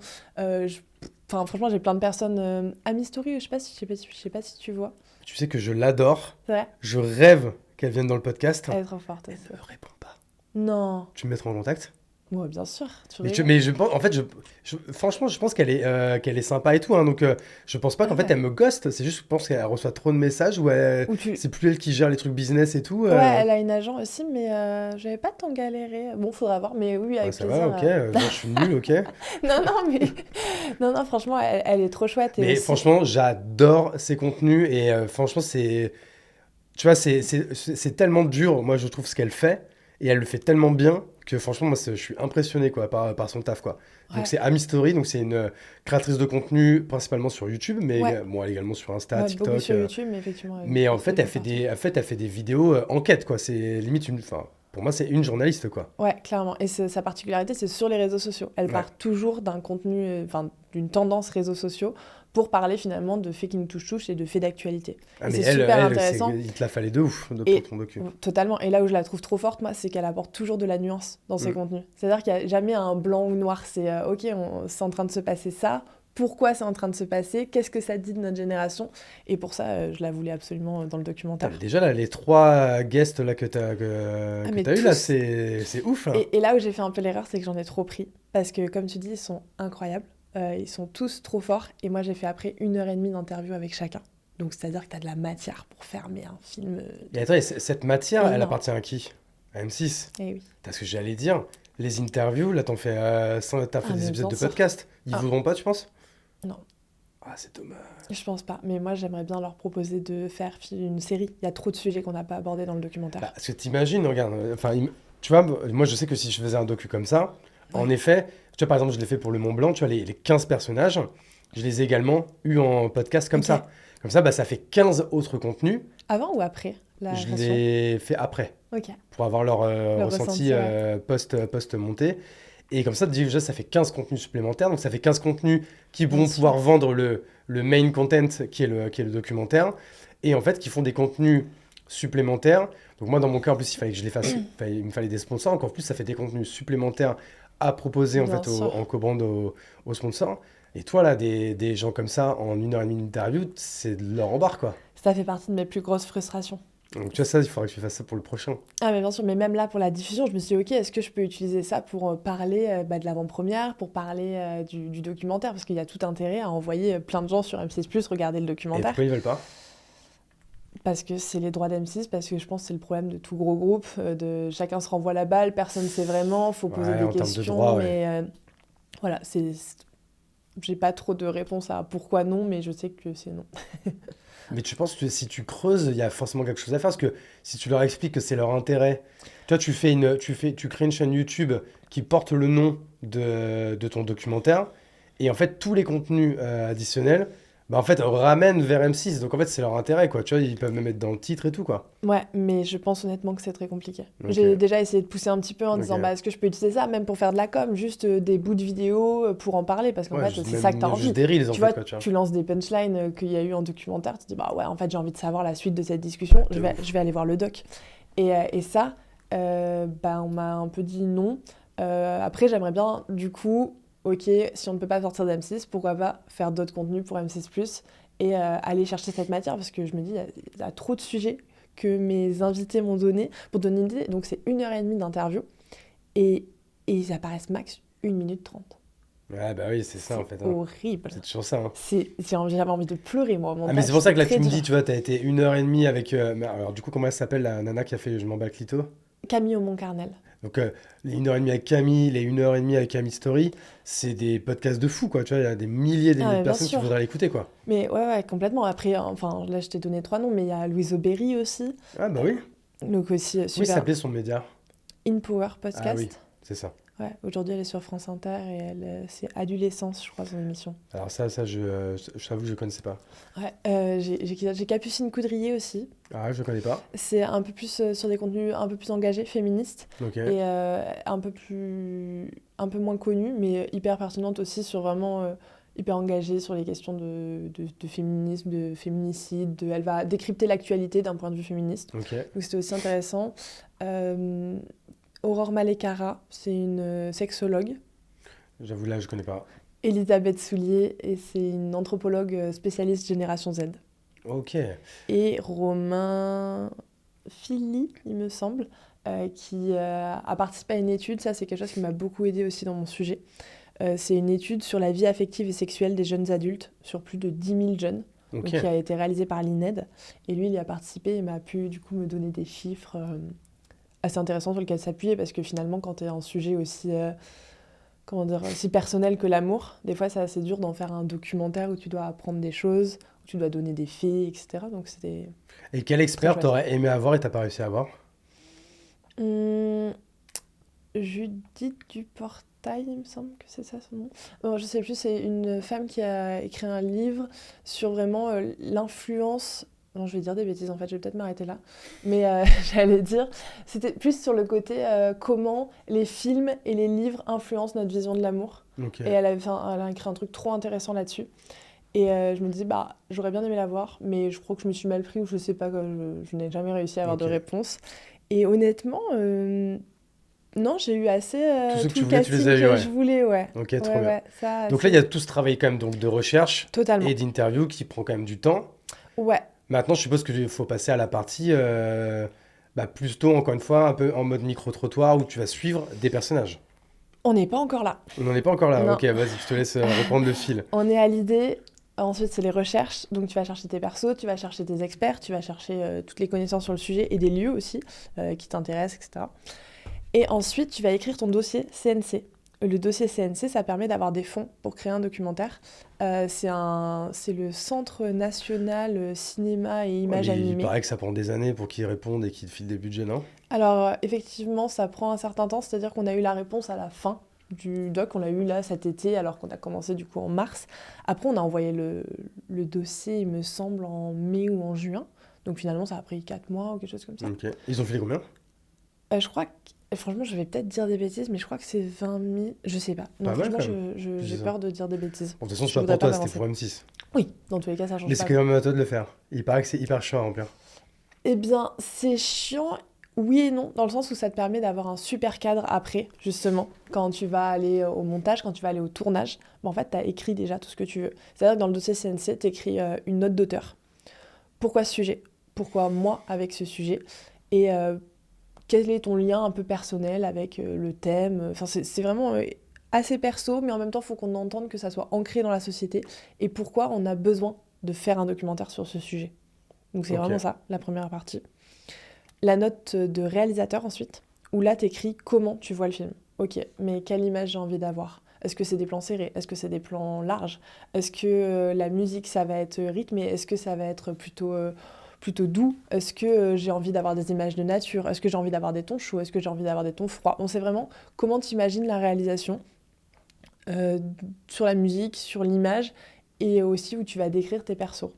Franchement, j'ai plein de personnes. Amy Story, je sais pas si tu vois. Tu sais que je l'adore. C'est vrai. Je rêve qu'elle vienne dans le podcast. Elle est trop forte. Elle aussi. me répond pas. Non. Tu me mettras en contact? Ouais, bien sûr. Tu Mais, rigoles. mais je pense, en fait, franchement, je pense qu'elle est sympa et tout. Hein, donc, je pense pas qu'en Ouais. fait, elle me ghost. C'est juste, je pense qu'elle reçoit trop de messages ou c'est plus elle qui gère les trucs business et tout. Ouais, elle a une agent aussi, mais j'avais pas tant galéré. Bon, faudra voir, mais oui, avec ça plaisir. va, ok. Moi, je suis nul, ok. Non, franchement, elle est trop chouette. Et Mais aussi- franchement, j'adore ses contenus et franchement, tu vois, c'est tellement dur, moi, je trouve, ce qu'elle fait et elle le fait tellement bien que franchement, moi, je suis impressionné quoi, par son taf. Quoi. Ouais. Donc, c'est Amy Story, donc c'est une créatrice de contenu principalement sur YouTube, mais Ouais. bon, elle est également sur Insta, Ouais, TikTok. beaucoup sur YouTube, mais effectivement. Mais en c'est fait, elle fait des vidéos enquête, quoi. C'est limite pour moi, c'est une journaliste, quoi. Ouais, clairement. Et sa particularité, c'est sur les réseaux sociaux. Elle part toujours d'un contenu, d'une tendance réseaux sociaux pour parler finalement de faits qui nous touchent et de faits d'actualité. Ah, Et mais c'est super intéressant. il te la fallait de ouf pour Et- ton docu. Totalement. Et là où je la trouve trop forte, moi, c'est qu'elle apporte toujours de la nuance dans ses contenus. C'est-à-dire qu'il n'y a jamais un blanc ou noir. C'est OK, c'est en train de se passer ça. pourquoi c'est en train de se passer, qu'est-ce que ça dit de notre génération. Et pour ça, je la voulais absolument dans le documentaire. Déjà, là, les 3 guests là, que t'as eu, là, tous... c'est ouf. Là. Et là où j'ai fait un peu l'erreur, c'est que j'en ai trop pris. Parce que, comme tu dis, ils sont incroyables. Ils sont tous trop forts. Et moi, j'ai fait après 1h30 d'interview avec chacun. Donc, c'est-à-dire que tu as de la matière pour fermer un film. Et attends, cette matière, elle énorme. appartient à qui? À M6. Eh oui. Parce que j'allais dire, les interviews, là, t'as fait des épisodes de podcast. Ils voudront pas, tu penses? Non. Ah, c'est dommage. Je pense pas. Mais moi, j'aimerais bien leur proposer de faire une série. Il y a trop de sujets qu'on n'a pas abordés dans le documentaire. Parce que t'imagines, regarde, tu vois, moi, je sais que si je faisais un docu comme ça, en effet, tu vois, par exemple, je l'ai fait pour Le Mont Blanc, tu vois, les 15 personnages, je les ai également eus en podcast comme ça. Comme ça, ça fait 15 autres contenus. Avant ou après la Je création l'ai fait après, Ok. pour avoir leur ressenti post-monté. Et comme ça, déjà, ça fait 15 contenus supplémentaires. Donc, ça fait 15 contenus qui vont pouvoir vendre le main content qui est le documentaire. Et en fait, qui font des contenus supplémentaires. Donc, moi, dans mon cas, en plus, il fallait que je les fasse. Il me fallait des sponsors. Encore plus, ça fait des contenus supplémentaires à proposer en co-brand aux sponsors. Et toi, là, des gens comme ça, en 1h30 d'interview, c'est de leur embarque, quoi. Ça fait partie de mes plus grosses frustrations. Donc, tu vois, ça, il faudrait que tu fasses ça pour le prochain. Ah, mais bien sûr, mais même là, pour la diffusion, je me suis dit, ok, est-ce que je peux utiliser ça pour parler de l'avant-première, pour parler du documentaire? Parce qu'il y a tout intérêt à envoyer plein de gens sur M6+, regarder le Et documentaire. pourquoi ils veulent pas? Parce que c'est les droits d'M6, parce que je pense que c'est le problème de tout gros groupe, de chacun se renvoie la balle, personne ne sait vraiment, faut poser des questions, de droit, mais voilà, j'ai pas trop de réponse à pourquoi non, mais je sais que c'est non. Mais tu penses que si tu creuses, il y a forcément quelque chose à faire, parce que si tu leur expliques que c'est leur intérêt, toi tu crées une chaîne YouTube qui porte le nom de ton documentaire, et en fait tous les contenus additionnels, en fait ramènent vers M6, donc en fait c'est leur intérêt, quoi. Tu vois, ils peuvent même mettre dans le titre et tout, quoi. Ouais, mais je pense honnêtement que c'est très compliqué. Ok. J'ai déjà essayé de pousser un petit peu en disant, est-ce que je peux utiliser ça, même pour faire de la com, juste des bouts de vidéo pour en parler, parce qu'en fait c'est ça que t'as envie. Juste des reels, en fait, quoi, tu lances des punchlines qu'il y a eu en documentaire, tu te dis, bah ouais, en fait j'ai envie de savoir la suite de cette discussion, je vais aller voir le doc. Et ça, on m'a un peu dit non. Après, j'aimerais bien, du coup, ok, si on ne peut pas sortir d'M6, pourquoi pas faire d'autres contenus pour M6+, et aller chercher cette matière, parce que je me dis, il y a trop de sujets que mes invités m'ont donné. Pour donner une idée, donc c'est 1h30 d'interview, et ils apparaissent max 1 minute 30. Ouais, bah oui, c'est ça en fait. Horrible. C'est toujours ça. J'avais envie de pleurer, moi. Mais c'est pour ça que là, tu me dis, tu vois, t'as été 1h30 avec. Alors, du coup, comment elle s'appelle la nana qui a fait Je m'en bats le clito? Camille Aumont-Carnel. Donc, les 1h30 avec Camille, les 1h30 avec Camille Story, c'est des podcasts de fou, quoi. Tu vois, il y a des milliers de personnes qui voudraient l'écouter, quoi. Mais ouais, complètement. Après, là, je t'ai donné 3 noms, mais il y a Louise Aubéry aussi. Ah, bah oui. Donc aussi, super. Comment il s'appelait son média? In Power Podcast. Ah oui, c'est ça. Ouais, aujourd'hui, elle est sur France Inter et c'est Adolescence, je crois, son émission. Alors ça je t'avoue que je connaissais pas. Ouais, j'ai Capucine Coudrier aussi. Ah, je connais pas. C'est un peu plus sur des contenus un peu plus engagés, féministes. Ok. Et un peu moins connue, mais hyper pertinente aussi sur vraiment hyper engagée sur les questions de féminisme, de féminicide. Elle va décrypter l'actualité d'un point de vue féministe. Ok. Donc c'était aussi intéressant. Aurore Malekara, c'est une sexologue. J'avoue, là, je connais pas. Elisabeth Soulier, et c'est une anthropologue spécialiste Génération Z. Ok. Et Romain Philly, il me semble, qui a participé à une étude. Ça, c'est quelque chose qui m'a beaucoup aidée aussi dans mon sujet. C'est une étude sur la vie affective et sexuelle des jeunes adultes, sur plus de 10 000 jeunes, donc, qui a été réalisée par l'INED. Et lui, il y a participé et m'a pu du coup me donner des chiffres assez intéressants sur lesquels s'appuyer, parce que finalement, quand tu es un sujet aussi, aussi personnel que l'amour, des fois, c'est assez dur d'en faire un documentaire où tu dois apprendre des choses, où tu dois donner des faits, etc. Donc, c'était... Et quel expert t'aurais aimé avoir et t'as pas réussi à avoir? Judith Duportail, il me semble que c'est ça son nom. Non, je sais plus, c'est une femme qui a écrit un livre sur vraiment l'influence... Non, je vais dire des bêtises, en fait, je vais peut-être m'arrêter là. Mais j'allais dire, c'était plus sur le côté comment les films et les livres influencent notre vision de l'amour. Okay. Et elle a écrit un truc trop intéressant là-dessus. Et je me dis, j'aurais bien aimé la voir, mais je crois que je me suis mal pris ou je sais pas, je n'ai jamais réussi à avoir de réponse. Et honnêtement, Non, j'ai eu assez Tous ceux que tout tu le voulais, tu les casting as eu, que ouais. je voulais, ouais. Ok, Ouais, trop bien. ouais, ça, Donc là, il y a tout ce travail quand même donc, de recherche totalement. et d'interview qui prend quand même du temps. Ouais. Maintenant, je suppose qu'il faut passer à la partie plutôt, encore une fois, un peu en mode micro-trottoir où tu vas suivre des personnages. On n'est pas encore là. On n'en est pas encore là. Non. Ok, vas-y, je te laisse reprendre le fil. On est à l'idée. Ensuite, c'est les recherches. Donc, tu vas chercher tes persos, tu vas chercher tes experts, tu vas chercher toutes les connaissances sur le sujet et des lieux aussi qui t'intéressent, etc. Et ensuite, tu vas écrire ton dossier CNC. Le dossier CNC, ça permet d'avoir des fonds pour créer un documentaire. C'est le Centre national cinéma et Ouais, images mais il animées. paraît que ça prend des années pour qu'ils répondent et qu'ils te filent des budgets, non? Alors, effectivement, ça prend un certain temps, c'est-à-dire qu'on a eu la réponse à la fin du doc, on l'a eu là cet été, alors qu'on a commencé du coup en mars. Après, on a envoyé le dossier, il me semble, en mai ou en juin. Donc finalement, ça a pris 4 mois ou quelque chose comme ça. Ok. Ils ont filé combien? Je crois que, franchement, je vais peut-être dire des bêtises, mais je crois que c'est 20 000, je sais pas. Non, Pas mal, franchement, quand même. j'ai Dis ça. peur de dire des bêtises. Bon, de toute façon, Je c'est pas voudrais pour pas toi, c'était m'avancer. pour M6. Oui, dans tous les cas, ça change Mais c'est pas. quand même à toi de le faire. Il paraît que c'est hyper chiant à remplir. Eh bien, c'est chiant, oui et non, dans le sens où ça te permet d'avoir un super cadre après, justement, quand tu vas aller au montage, quand tu vas aller au tournage. En fait, tu as écrit déjà tout ce que tu veux. C'est-à-dire que dans le dossier CNC, tu écris une note d'auteur. Pourquoi ce sujet? Pourquoi moi avec ce sujet? Et quel est ton lien un peu personnel avec le thème? Enfin, c'est vraiment assez perso, mais en même temps, il faut qu'on entende que ça soit ancré dans la société. Et pourquoi on a besoin de faire un documentaire sur ce sujet. Donc c'est Ok. vraiment ça, la première partie. La note de réalisateur ensuite, où là t'écris comment tu vois le film. Ok, mais quelle image j'ai envie d'avoir? Est-ce que c'est des plans serrés? Est-ce que c'est des plans larges? Est-ce que la musique ça va être rythmé? Est-ce que ça va être plutôt doux? Est-ce que j'ai envie d'avoir des images de nature? Est-ce que j'ai envie d'avoir des tons chauds? Est-ce que j'ai envie d'avoir des tons froids? On sait vraiment comment tu imagines la réalisation euh, sur la musique, sur l'image, et aussi où tu vas décrire tes persos.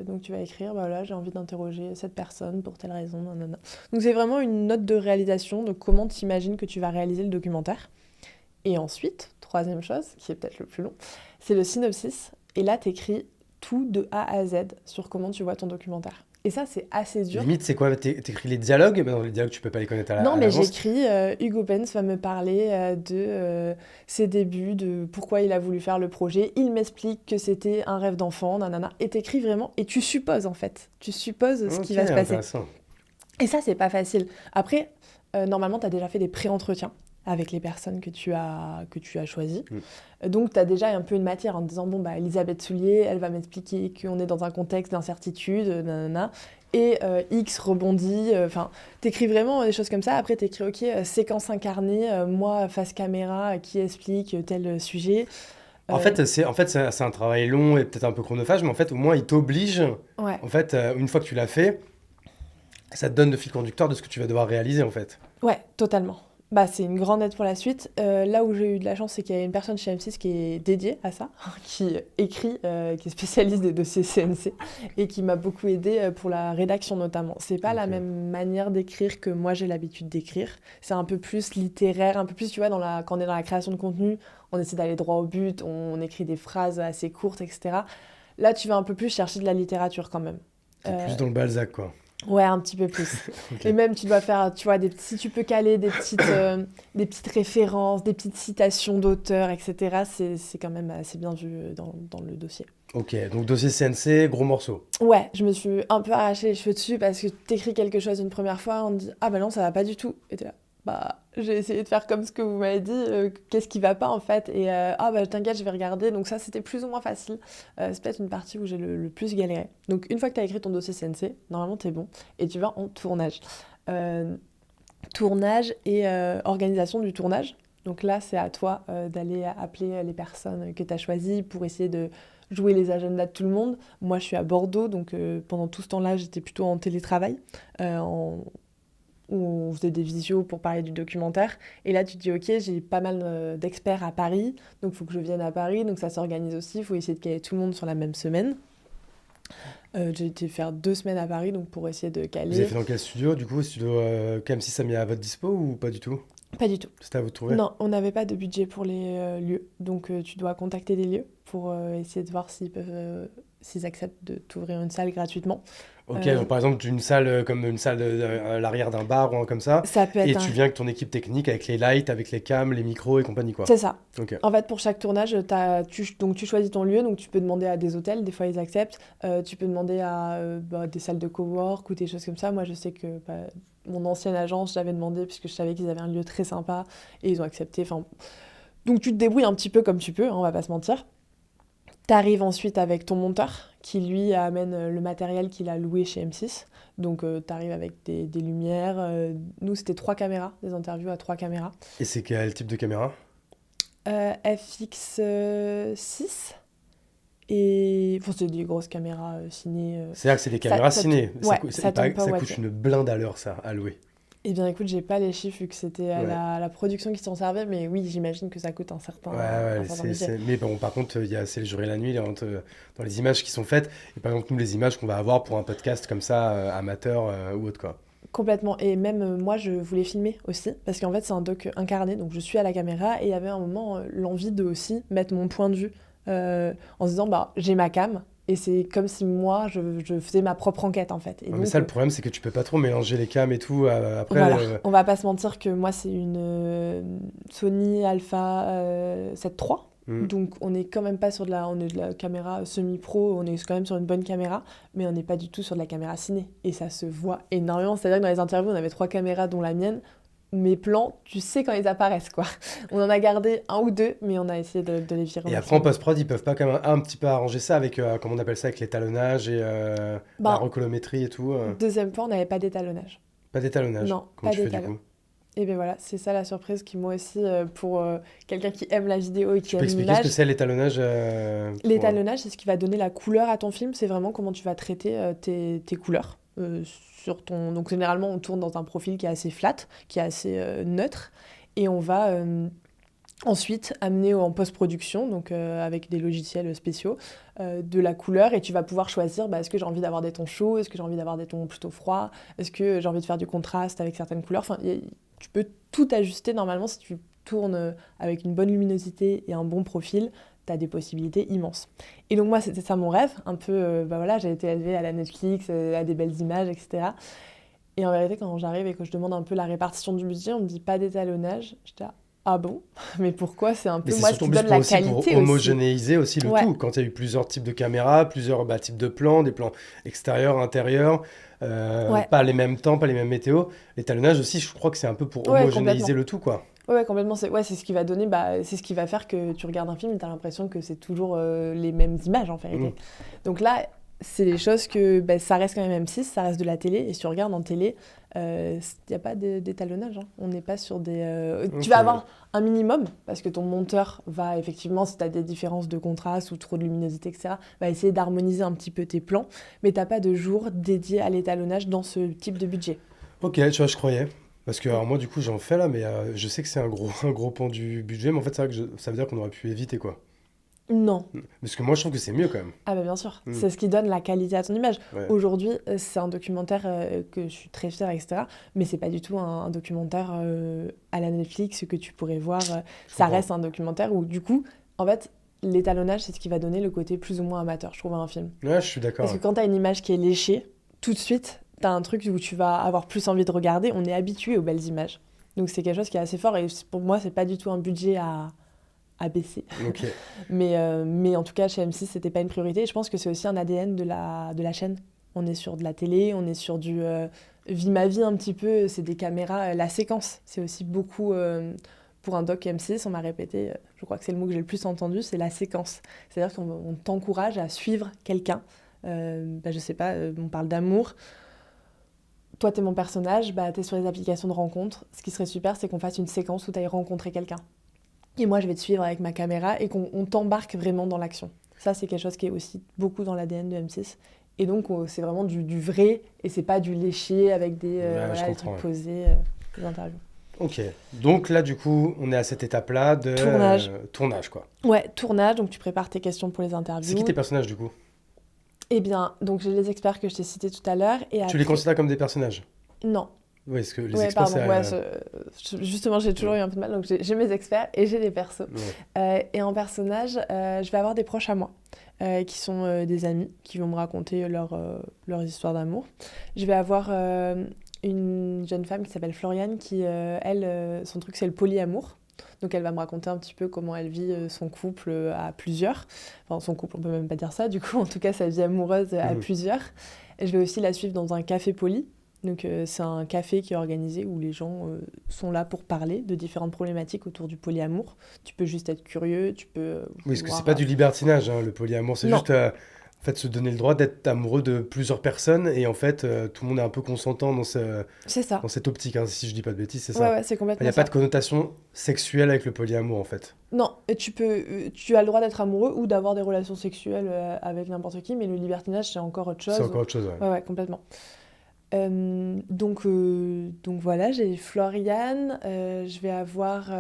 Donc tu vas écrire, bah là j'ai envie d'interroger cette personne pour telle raison, nanana. Donc c'est vraiment une note de réalisation de comment tu imagines que tu vas réaliser le documentaire. Et ensuite, troisième chose, qui est peut-être le plus long, c'est le synopsis. Et là tu écris tout de A à Z sur comment tu vois ton documentaire. Et ça c'est assez dur. Limite, c'est quoi? T'écris les dialogues? Mais dans les dialogues, tu peux pas les connaître Non, à mais l'avance. j'écris, Hugo Pence va me parler de ses débuts, de pourquoi il a voulu faire le projet. Il m'explique que c'était un rêve d'enfant, nanana. Et t'écris vraiment, et tu supposes en fait. Tu supposes ce qui Ok, va se passer. intéressant. Et ça, c'est pas facile. Après, normalement, t'as déjà fait des pré-entretiens avec les personnes que tu as choisies. Donc, tu as déjà un peu une matière en te disant, bon, bah, Elisabeth Soulier, elle va m'expliquer qu'on est dans un contexte d'incertitude, nanana. Et X rebondit, enfin, t'écris vraiment des choses comme ça. Après, t'écris, ok, séquence incarnée, moi face caméra qui explique tel sujet. En fait, c'est un travail long et peut-être un peu chronophage, mais en fait, au moins, il t'oblige. Ouais, En fait, une fois que tu l'as fait, ça te donne le fil conducteur de ce que tu vas devoir réaliser, en fait. ouais, totalement. Bah, c'est une grande aide pour la suite. Là où j'ai eu de la chance, c'est qu'il y a une personne chez M6 qui est dédiée à ça, qui écrit, qui est spécialiste des dossiers CNC et qui m'a beaucoup aidée pour la rédaction notamment. C'est pas la Ok. même manière d'écrire que moi j'ai l'habitude d'écrire. C'est un peu plus littéraire, un peu plus, tu vois, quand on est dans la création de contenu, on essaie d'aller droit au but, on écrit des phrases assez courtes, etc. Là, tu vas un peu plus chercher de la littérature quand même. T'es Euh, plus dans le Balzac, quoi. Ouais, un petit peu plus. Ok. Et même, tu dois faire, tu vois, si tu peux caler des petites références, des petites citations d'auteurs, etc., c'est quand même assez bien vu dans le dossier. Ok, donc dossier CNC, gros morceau. Ouais, je me suis un peu arraché les cheveux dessus parce que t'écris quelque chose une première fois, on te dit « Ah bah non, ça va pas du tout ». Et t'es là « Bah, j'ai essayé de faire comme ce que vous m'avez dit, qu'est-ce qui va pas en fait ?» Et « Ah bah t'inquiète, je vais regarder ». Donc ça, c'était plus ou moins facile. C'est peut-être une partie où j'ai le plus galéré. Donc une fois que t'as écrit ton dossier CNC, normalement t'es bon et tu vas en tournage. Tournage et organisation du tournage. Donc là, c'est à toi d'aller appeler les personnes que tu as choisies pour essayer de jouer les agendas de tout le monde. Moi, je suis à Bordeaux, donc pendant tout ce temps-là, j'étais plutôt en télétravail, où on faisait des visios pour parler du documentaire. Et là, tu te dis, ok, j'ai pas mal d'experts à Paris, donc il faut que je vienne à Paris, donc ça s'organise aussi, il faut essayer de caler tout le monde sur la même semaine. J'ai été faire 2 semaines à Paris, donc pour essayer de Vous avez caler. fait dans quel studio, du coup? Studio KM6 ça a mis à votre dispo ou pas du tout? Pas du tout. C'était à vous de trouver? Non, on n'avait pas de budget pour les lieux, donc tu dois contacter des lieux pour essayer de voir s'ils acceptent de t'ouvrir une salle gratuitement. Ok, donc par exemple, une salle comme une salle à l'arrière d'un bar ou un comme ça, Ça peut et être tu viens avec ton équipe technique, avec les lights, avec les cams, les micros et compagnie, quoi. C'est ça. Ok. En fait, pour chaque tournage, donc tu choisis ton lieu, donc tu peux demander à des hôtels, des fois ils acceptent. Tu peux demander à des salles de cowork ou des choses comme ça. Moi, je sais que mon ancienne agence, j'avais demandé puisque je savais qu'ils avaient un lieu très sympa et ils ont accepté. Enfin, donc tu te débrouilles un petit peu comme tu peux, hein, on va pas se mentir. T'arrives ensuite avec ton monteur qui lui amène le matériel qu'il a loué chez M6. Donc t'arrives avec des lumières. Nous, c'était 3 caméras, des interviews à 3 caméras. Et c'est quel type de caméra? FX6. Et bon, c'est des grosses caméras ciné. C'est-à-dire que c'est des caméras ciné. Ouais, coûte, ça tombe pas ça au coûte wattage. une blinde à l'heure, ça, à louer. Eh bien, écoute, j'ai pas les chiffres vu que c'était Ouais. la production qui s'en servait, mais oui, j'imagine que ça coûte un certain budget. Mais bon, par contre, c'est le jour et la nuit dans les images qui sont faites. Et par exemple, nous, les images qu'on va avoir pour un podcast comme ça, amateur ou autre, quoi. Complètement. Et même moi, je voulais filmer aussi, parce qu'en fait, c'est un doc incarné, donc je suis à la caméra, et il y avait un moment l'envie de aussi mettre mon point de vue, en se disant, j'ai ma cam, et c'est comme si moi, je faisais ma propre enquête, en fait. Et Mais donc, ça, le problème, c'est que tu peux pas trop mélanger les cams et tout. Après, voilà, on va pas se mentir que moi, c'est une Sony Alpha 7 III. Donc on est quand même pas sur on est de la caméra semi-pro, on est quand même sur une bonne caméra, mais on n'est pas du tout sur de la caméra ciné. Et ça se voit énormément, c'est-à-dire que dans les interviews, on avait 3 caméras dont la mienne. Mes plans, tu sais quand ils apparaissent, quoi. On en a gardé 1 ou 2, mais on a essayé de les virer. et après, en post-prod, ils peuvent pas quand même un petit peu arranger ça avec, comment on appelle ça, avec l'étalonnage et la recolométrie et tout. Deuxième point, on n'avait pas d'étalonnage. Pas d'étalonnage. Non, Comment pas tu fais du d'étalon. coup? Et bien voilà, c'est ça la surprise qui, moi aussi, pour quelqu'un qui aime la vidéo et qui Tu aime peux expliquer ce l'image... que c'est l'étalonnage L'étalonnage, c'est ce qui va donner la couleur à ton film. C'est vraiment comment tu vas traiter tes couleurs. Sur ton... Donc généralement, on tourne dans un profil qui est assez flat, qui est assez neutre. Et on va ensuite amener en post-production, donc avec des logiciels spéciaux, de la couleur. Et tu vas pouvoir choisir, est-ce que j'ai envie d'avoir des tons chauds? Est-ce que j'ai envie d'avoir des tons plutôt froids? Est-ce que j'ai envie de faire du contraste avec certaines couleurs? Enfin, tu peux tout ajuster normalement si tu tournes avec une bonne luminosité et un bon profil. Tu as des possibilités immenses. Et donc moi, c'était ça mon rêve, un peu, voilà, j'ai été élevée à la Netflix, à des belles images, etc. Et en vérité, quand j'arrive et que je demande un peu la répartition du budget, on me dit pas d'étalonnage. J'étais là, ah bon? Mais pourquoi? C'est un peu Mais c'est moi ce surtout qui donne la pour qualité homogénéiser aussi le Ouais. tout. Quand il y a eu plusieurs types de caméras, plusieurs types de plans, des plans extérieurs, intérieurs, Ouais. pas les mêmes temps, pas les mêmes météos. L'étalonnage aussi, je crois que c'est un peu pour Ouais, homogénéiser complètement. le tout, quoi. Ouais, complètement. C'est ce qui va donner, c'est ce qui va faire que tu regardes un film et tu as l'impression que c'est toujours les mêmes images en vérité. Donc là, c'est des choses que ça reste quand même M6, ça reste de la télé. Et si tu regardes en télé, il n'y a pas d'étalonnage. Hein. On n'est pas sur des. Tu vas avoir un minimum parce que ton monteur va effectivement, si tu as des différences de contraste ou trop de luminosité, etc., va essayer d'harmoniser un petit peu tes plans. Mais tu n'as pas de jour dédié à l'étalonnage dans ce type de budget. Ok, tu vois, je croyais. Parce que alors, moi, du coup, j'en fais là, mais je sais que c'est un gros pan du budget. Mais en fait, c'est vrai que ça veut dire qu'on aurait pu éviter, quoi. Non. Parce que moi, je trouve que c'est mieux quand même. Ah bien sûr, c'est ce qui donne la qualité à ton image. Ouais. Aujourd'hui, c'est un documentaire que je suis très fière, etc. Mais c'est pas du tout un documentaire à la Netflix que tu pourrais voir. Ça reste un documentaire où du coup, en fait, l'étalonnage, c'est ce qui va donner le côté plus ou moins amateur, je trouve, à un film. Ouais, je suis d'accord. Parce que quand t'as une image qui est léchée, tout de suite, t'as un truc où tu vas avoir plus envie de regarder. On est habitué aux belles images. Donc c'est quelque chose qui est assez fort et pour moi, c'est pas du tout un budget à baisser. Ok. Mais en tout cas, chez M6, c'était pas une priorité. Et je pense que c'est aussi un ADN de la chaîne. On est sur de la télé, on est sur du vie ma vie un petit peu. C'est des caméras, la séquence. C'est aussi beaucoup, pour un doc M6, on m'a répété, je crois que c'est le mot que j'ai le plus entendu, c'est la séquence. C'est-à-dire qu'on t'encourage à suivre quelqu'un. Je sais pas, on parle d'amour. Toi, t'es mon personnage, t'es sur les applications de rencontres. Ce qui serait super, c'est qu'on fasse une séquence où t'ailles rencontrer quelqu'un. Et moi, je vais te suivre avec ma caméra et qu'on t'embarque vraiment dans l'action. Ça, c'est quelque chose qui est aussi beaucoup dans l'ADN de M6. Et donc, c'est vraiment du vrai et c'est pas du léché avec des trucs posés, des interviews. Ok. Donc là, du coup, on est à cette étape-là de tournage, quoi. Ouais, tournage. Donc, tu prépares tes questions pour les interviews. C'est qui tes personnages, du coup? Eh bien, donc j'ai les experts que je t'ai cités tout à l'heure. Et tu les considères comme des personnages? Non. Oui, parce que les experts, justement, j'ai toujours eu un peu de mal. Donc, j'ai mes experts et j'ai les persos. Et en personnage, je vais avoir des proches à moi. qui sont des amis, qui vont me raconter leurs histoires d'amour. Je vais avoir une jeune femme qui s'appelle Floriane, qui, elle, son truc, c'est le polyamour. Donc elle va me raconter un petit peu comment elle vit son couple à plusieurs. Enfin, son couple, on peut même pas dire ça, du coup, en tout cas, sa vie amoureuse à plusieurs. Et je vais aussi la suivre dans un café poly. Donc c'est un café qui est organisé où les gens sont là pour parler de différentes problématiques autour du polyamour. Tu peux juste être curieux, tu peux Oui, parce que c'est pas du libertinage, hein, le polyamour, c'est Non. juste en fait, se donner le droit d'être amoureux de plusieurs personnes et en fait, tout le monde est un peu consentant C'est ça. dans cette optique, hein, si je dis pas de bêtises, c'est ça. Ouais, c'est Il complètement n'y a ça. pas de connotation sexuelle avec le polyamour en fait. Non, et tu as le droit d'être amoureux ou d'avoir des relations sexuelles avec n'importe qui, mais le libertinage, c'est encore autre chose. C'est encore autre chose, ouais. Ouais, complètement. Donc voilà, j'ai Floriane, je vais avoir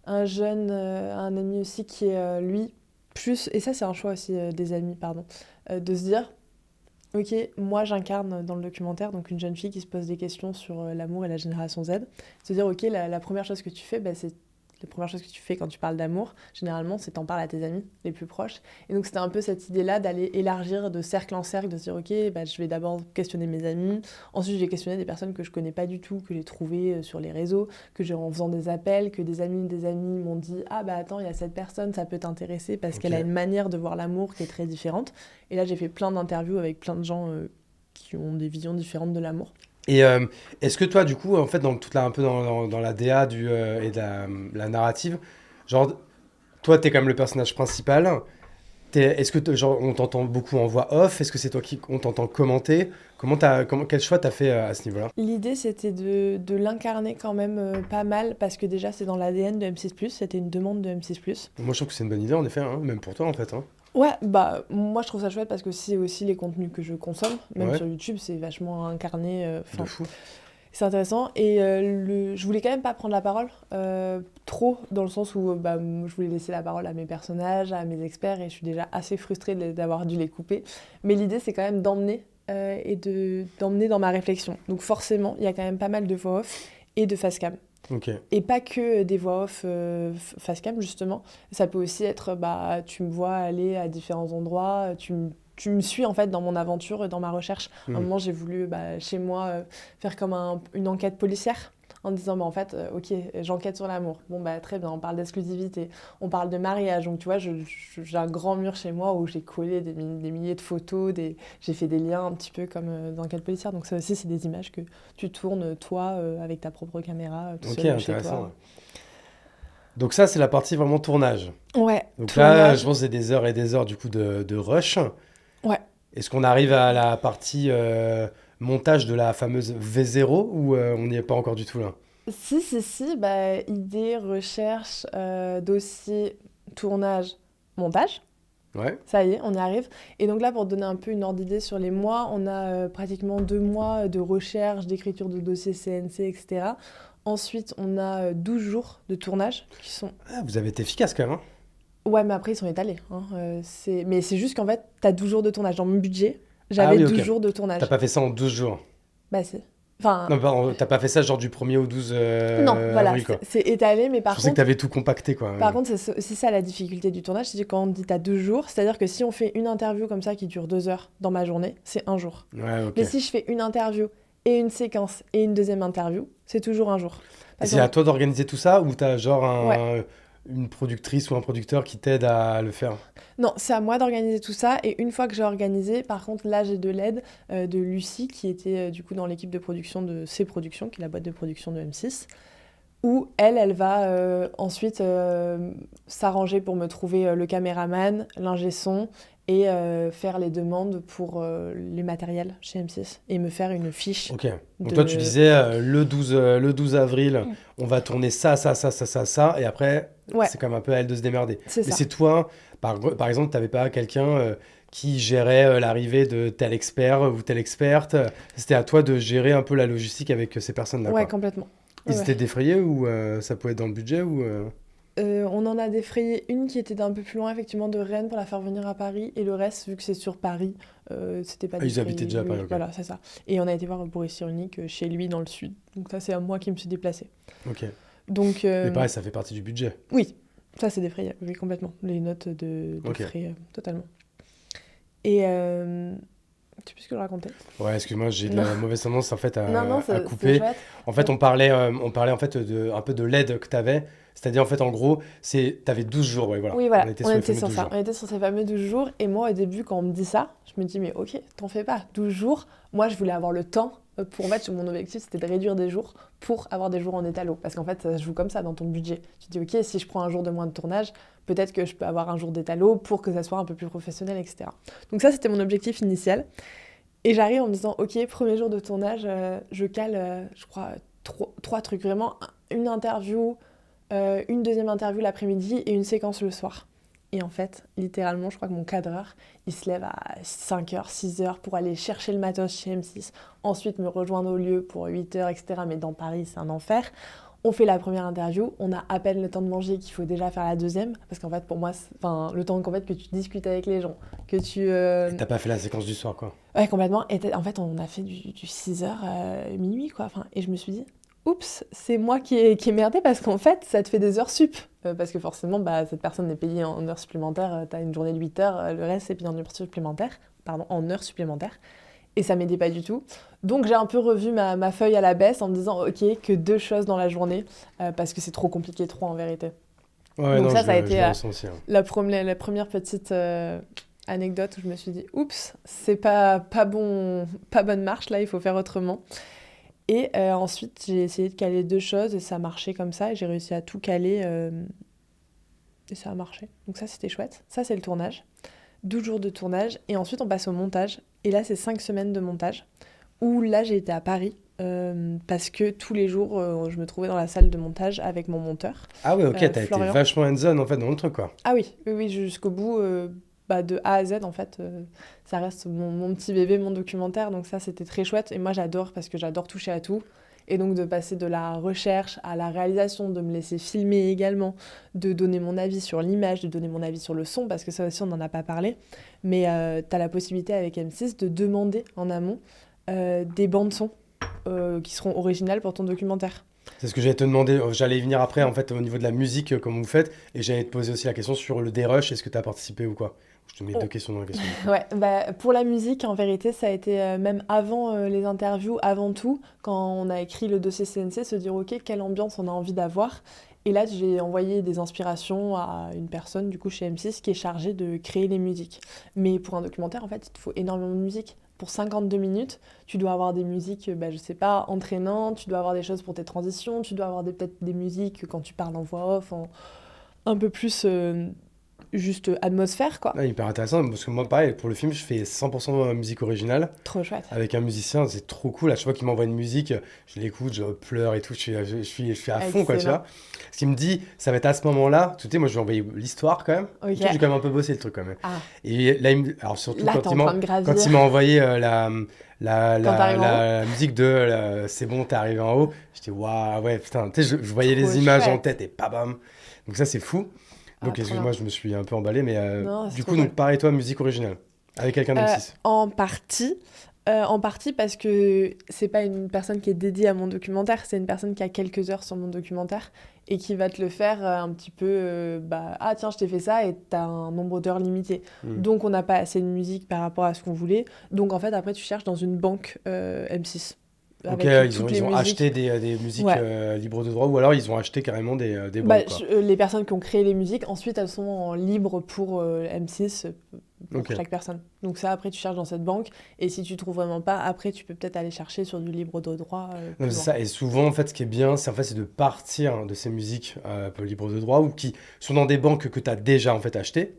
un ami aussi qui est lui plus, et ça c'est un choix aussi des amis, pardon, de se dire, ok, moi j'incarne dans le documentaire donc une jeune fille qui se pose des questions sur l'amour et la génération Z, se dire ok, la première chose que tu fais, c'est la première chose que tu fais quand tu parles d'amour, généralement, c'est t'en parles à tes amis les plus proches. Et donc, c'était un peu cette idée-là d'aller élargir de cercle en cercle, de se dire, ok, je vais d'abord questionner mes amis, ensuite, je vais questionner des personnes que je connais pas du tout, que j'ai trouvées sur les réseaux, que j'ai en faisant des appels, que des amis m'ont dit, ah attends, il y a cette personne, ça peut t'intéresser parce qu'elle a une manière de voir l'amour qui est très différente. Et là, j'ai fait plein d'interviews avec plein de gens qui ont des visions différentes de l'amour. Et est-ce que toi, du coup, en fait, un peu dans la DA et de la narrative, genre, toi, t'es quand même le personnage principal. Est-ce que genre, on t'entend beaucoup en voix off? Est-ce que c'est toi on t'entend commenter? Quel choix t'as fait à ce niveau-là? L'idée, c'était de l'incarner quand même pas mal, parce que déjà, c'est dans l'ADN de M6+, c'était une demande de M6+. Moi, je trouve que c'est une bonne idée, en effet, hein, même pour toi, en fait. Hein. Ouais, moi je trouve ça chouette parce que c'est aussi les contenus que je consomme, même sur YouTube, c'est vachement incarné. De fou. C'est intéressant. Et je voulais quand même pas prendre la parole trop, dans le sens où je voulais laisser la parole à mes personnages, à mes experts, et je suis déjà assez frustrée d'avoir dû les couper. Mais l'idée, c'est quand même d'emmener d'emmener dans ma réflexion. Donc forcément, il y a quand même pas mal de voix off et de face cam. Okay. Et pas que des voix off face cam, justement. Ça peut aussi être, tu me vois aller à différents endroits, tu me suis en fait dans mon aventure, dans ma recherche. À un moment, j'ai voulu chez moi faire comme une enquête policière en disant en fait, ok, j'enquête sur l'amour. Bon, très bien, on parle d'exclusivité, on parle de mariage. Donc tu vois, j'ai un grand mur chez moi où j'ai collé des milliers de photos, j'ai fait des liens un petit peu comme d'enquête policière. Donc ça aussi, c'est des images que tu tournes toi avec ta propre caméra, tout seul chez toi. Ouais. Donc ça, c'est la partie vraiment tournage. Ouais. Donc tournage. Là, je pense que c'est des heures et des heures du coup de rush. Ouais. Est-ce qu'on arrive à la partie montage de la fameuse V0 ou on n'y est pas encore du tout là? Si, idée, recherche, dossier, tournage, montage. Ouais. Ça y est, on y arrive. Et donc là, pour te donner un peu une ordre d'idée sur les mois, on a pratiquement 2 mois de recherche, d'écriture de dossiers CNC, etc. Ensuite, on a 12 jours de tournage qui sont... Ah, vous avez été efficace quand même. Hein. Ouais, mais après, ils sont étalés. Hein. Mais c'est juste qu'en fait, t'as 12 jours de tournage. Dans mon budget, j'avais 12 jours de tournage. T'as pas fait ça en 12 jours? Bah, c'est... Enfin... Non, pardon, t'as pas fait ça genre du 1er au 12 Non, voilà, avril, quoi. c'est étalé, mais par contre... Je pensais que t'avais tout compacté, quoi. Par contre, c'est ça la difficulté du tournage, c'est que quand on dit t'as 2 jours, c'est-à-dire que si on fait une interview comme ça qui dure 2 heures dans ma journée, c'est 1 jour. Ouais, ok. Mais si je fais une interview et une séquence et une deuxième interview, c'est toujours 1 jour. C'est à toi d'organiser tout ça ou t'as genre une productrice ou un producteur qui t'aide à le faire? Non, c'est à moi d'organiser tout ça. Et une fois que j'ai organisé, par contre, là, j'ai de l'aide de Lucie, qui était du coup dans l'équipe de production de C Productions, qui est la boîte de production de M6, où elle va ensuite s'arranger pour me trouver le caméraman, l'ingé son, et faire les demandes pour les matériels chez M6 et me faire une fiche. Ok. Donc toi, tu disais le 12 avril, on va tourner ça, et après, c'est quand même un peu à elle de se démerder. Mais c'est toi, par exemple, tu n'avais pas quelqu'un qui gérait l'arrivée de tel expert ou telle experte. C'était à toi de gérer un peu la logistique avec ces personnes-là. Ouais, quoi. Complètement. Ils étaient défrayés ou ça pouvait être dans le budget ou on en a défrayé une qui était d'un peu plus loin, effectivement, de Rennes pour la faire venir à Paris. Et le reste, vu que c'est sur Paris, c'était pas défrayé. Ils habitaient déjà à Paris, okay. Voilà, c'est ça. Et on a été voir Boris Cyrulnik chez lui dans le sud. Donc ça, c'est à moi qui me suis déplacée. Ok. Donc, mais pareil, ça fait partie du budget. Oui, ça c'est défrayé, oui, complètement. Les notes de frais, totalement. Et tu sais plus ce que je racontais. Ouais, excuse-moi, j'ai de la mauvaise tendance en fait Non, à c'est couper. chouette. En fait, on parlait en fait un peu de l'aide que tu avais. C'est-à-dire, en fait, en gros, tu avais 12 jours, ouais, voilà. Oui, voilà, On était on sur les était fameux sur 12 ça. jours. On était sur ces fameux 12 jours. Et moi, au début, quand on me dit ça, je me dis, mais ok, t'en fais pas. 12 jours, moi, je voulais avoir le temps pour mettre mon objectif, c'était de réduire des jours pour avoir des jours en étalo. Parce qu'en fait, ça se joue comme ça dans ton budget. Tu te dis, ok, si je prends un jour de moins de tournage, peut-être que je peux avoir un jour d'étalo pour que ça soit un peu plus professionnel, etc. Donc ça, c'était mon objectif initial. Et j'arrive en me disant, ok, premier jour de tournage, je cale, je crois, trois trucs. Vraiment, une interview, une deuxième interview l'après-midi et une séquence le soir. Et en fait, littéralement, je crois que mon cadreur, il se lève à 5h, 6h pour aller chercher le matos chez M6, ensuite me rejoindre au lieu pour 8h, etc. Mais dans Paris, c'est un enfer. On fait la première interview, on a à peine le temps de manger qu'il faut déjà faire la deuxième, parce qu'en fait, pour moi, le temps qu'en fait, que tu discutes avec les gens, que tu... Et t'as pas fait la séquence du soir, quoi. Ouais, complètement. Et en fait, on a fait du 6h, minuit, quoi. Et je me suis dit, oups, c'est moi qui ai merdé, parce qu'en fait, ça te fait des heures sup. Parce que forcément, cette personne est payée en heures supplémentaires. T'as une journée de 8 heures, le reste, c'est payé en heures supplémentaires. En heures supplémentaires. Et ça m'aidait pas du tout. Donc j'ai un peu revu ma feuille à la baisse en me disant, ok, que 2 choses dans la journée, parce que c'est trop compliqué, trop en vérité. Ouais, donc non, ça a été aussi, hein. la première petite anecdote où je me suis dit, oups, c'est pas bonne marche, là, il faut faire autrement. Et ensuite, j'ai essayé de caler 2 choses et ça a marché comme ça. Et j'ai réussi à tout caler et ça a marché. Donc ça, c'était chouette. Ça, c'est le tournage. 12 jours de tournage. Et ensuite, on passe au montage. Et là, c'est 5 semaines de montage. Où là, j'ai été à Paris parce que tous les jours, je me trouvais dans la salle de montage avec mon monteur. Ah ouais, ok, t'as été Florian. vachement hands-on en fait dans le truc, quoi. Ah oui, jusqu'au bout, de A à Z, en fait, ça reste mon petit bébé, mon documentaire, donc ça, c'était très chouette. Et moi, j'adore, parce que j'adore toucher à tout. Et donc, de passer de la recherche à la réalisation, de me laisser filmer également, de donner mon avis sur l'image, de donner mon avis sur le son, parce que ça aussi, on n'en a pas parlé. Mais tu as la possibilité avec M6 de demander en amont des bandes-son qui seront originales pour ton documentaire. C'est ce que j'allais te demander. J'allais y venir après, en fait, au niveau de la musique, comment vous faites. Et j'allais te poser aussi la question sur le dérush. Est-ce que tu as participé ou quoi? Je te mets 2 questions dans la question. Ouais, pour la musique, en vérité, ça a été même avant les interviews, avant tout, quand on a écrit le dossier CNC, se dire, ok, quelle ambiance on a envie d'avoir. Et là, j'ai envoyé des inspirations à une personne, du coup, chez M6, qui est chargée de créer les musiques. Mais pour un documentaire, en fait, il te faut énormément de musique. Pour 52 minutes, tu dois avoir des musiques, je sais pas, entraînantes, tu dois avoir des choses pour tes transitions, tu dois avoir peut-être des musiques quand tu parles en voix off, un peu plus juste atmosphère, quoi. Ah, hyper intéressant, parce que moi, pareil, pour le film, je fais 100% musique originale. Trop chouette. Avec un musicien, c'est trop cool. À chaque fois qu'il m'envoie une musique, je l'écoute, je pleure et tout, je suis à fond, quoi, tu vois. Ce qu'il me dit, ça va être à ce moment-là, tu sais, moi, je vais envoyer l'histoire quand même. Ok. J'ai quand même un peu bossé le truc quand même. Ah. Et là, alors surtout Là, quand il m'a envoyé la musique de C'est bon, t'es arrivé en haut, j'étais waouh, ouais, putain, tu sais, je voyais les images en tête et bam. Donc ça, c'est fou. Donc excuse-moi, je me suis un peu emballé, mais non, du coup, donc pareil, toi, musique originale, avec quelqu'un d'M6. En partie parce que c'est pas une personne qui est dédiée à mon documentaire, c'est une personne qui a quelques heures sur mon documentaire et qui va te le faire un petit peu, ah tiens, je t'ai fait ça et t'as un nombre d'heures limité. Donc on n'a pas assez de musique par rapport à ce qu'on voulait. Donc en fait, après, tu cherches dans une banque M6. Ok, ils ont acheté des musiques libres de droit, ou alors ils ont acheté carrément des banques, les personnes qui ont créé les musiques, ensuite elles sont en libre pour M6, pour chaque personne. Donc ça, après tu cherches dans cette banque, et si tu trouves vraiment pas, après tu peux peut-être aller chercher sur du libre de droit. Non, c'est ça, et souvent en fait ce qui est bien, c'est de partir de ces musiques libres de droit, ou qui sont dans des banques que tu as déjà en fait achetées,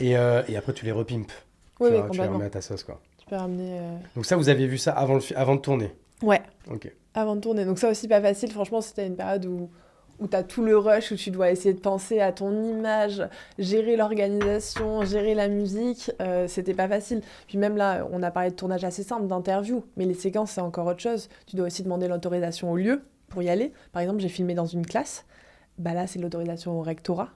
et après tu les repimpes, tu les remets à ta sauce, quoi. Tu peux ramener... Donc ça, vous aviez vu ça avant de tourner? Ouais, ok. Avant de tourner. Donc ça aussi pas facile, franchement, c'était une période où tu as tout le rush, où tu dois essayer de penser à ton image, gérer l'organisation, gérer la musique, c'était pas facile. Puis même là, on a parlé de tournage assez simple, d'interview, mais les séquences, c'est encore autre chose. Tu dois aussi demander l'autorisation au lieu pour y aller. Par exemple, j'ai filmé dans une classe, là, c'est l'autorisation au rectorat.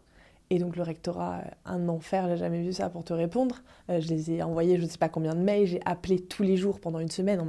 Et donc le rectorat, un enfer, j'ai jamais vu ça pour te répondre. Je les ai envoyés je ne sais pas combien de mails, j'ai appelé tous les jours pendant une semaine,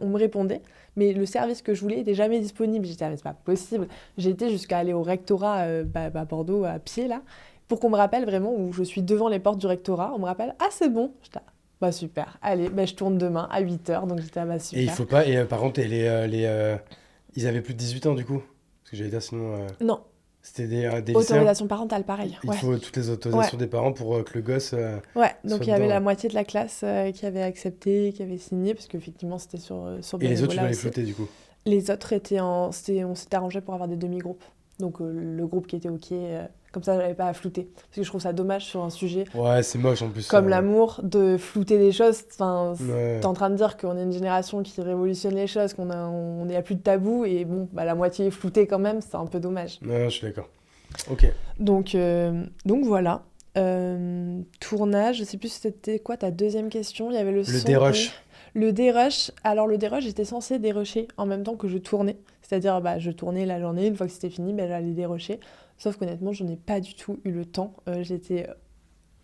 on me répondait. Mais le service que je voulais n'était jamais disponible. J'étais mais c'est pas possible. J'ai été jusqu'à aller au rectorat à Bordeaux à pied là, pour qu'on me rappelle vraiment, où je suis devant les portes du rectorat, on me rappelle, ah c'est bon. J'étais Bah super. Allez, bah, je tourne demain à 8h, donc j'étais bah super. Et il faut pas. Et par contre, ils avaient plus de 18 ans du coup. Parce que j'allais dire sinon. Non, C'était des lycéens. autorisation parentale, pareil. Il Ouais. faut toutes les autorisations des parents pour que le gosse. Ouais, donc soit il y avait dedans, la ouais. moitié de la classe qui avait accepté, qui avait signé, parce qu'effectivement c'était sur Et les autres, tu bénévolat dois les aussi. flotter du coup. Les autres on s'était arrangé pour avoir des demi-groupes. Donc le groupe qui était OK, comme ça j'avais pas à flouter. Parce que je trouve ça dommage sur un sujet Ouais, c'est moche en plus. comme l'amour, de flouter des choses. Enfin, Ouais. t'es en train de dire qu'on est une génération qui révolutionne les choses, on n'y a plus de tabou, et bon, bah, la moitié est floutée quand même, c'est un peu dommage. Non, je suis d'accord. Ok. Donc voilà. Tournage, je sais plus c'était quoi ta deuxième question. Il y avait le son dérush. et- Le dérush. Alors le dérush, j'étais censée dérusher en même temps que je tournais. C'est-à-dire, bah, je tournais la journée, une fois que c'était fini, bah, j'allais dérusher. Sauf qu'honnêtement, je n'ai pas du tout eu le temps. J'étais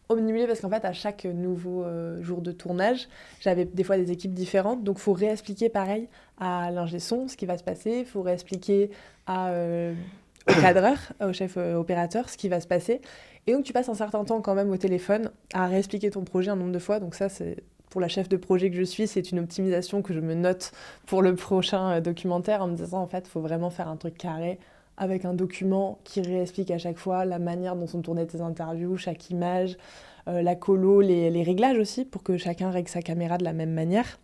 omnibulée parce qu'en fait, à chaque nouveau jour de tournage, j'avais des fois des équipes différentes. Donc, il faut réexpliquer pareil à l'ingé son ce qui va se passer. Il faut réexpliquer au cadreur, au chef opérateur, ce qui va se passer. Et donc, tu passes un certain temps quand même au téléphone à réexpliquer ton projet un nombre de fois. Donc ça, c'est... Pour la chef de projet que je suis, c'est une optimisation que je me note pour le prochain documentaire en me disant, en fait, il faut vraiment faire un truc carré avec un document qui réexplique à chaque fois la manière dont sont tournées tes interviews, chaque image, la colo, les réglages aussi, pour que chacun règle sa caméra de la même manière.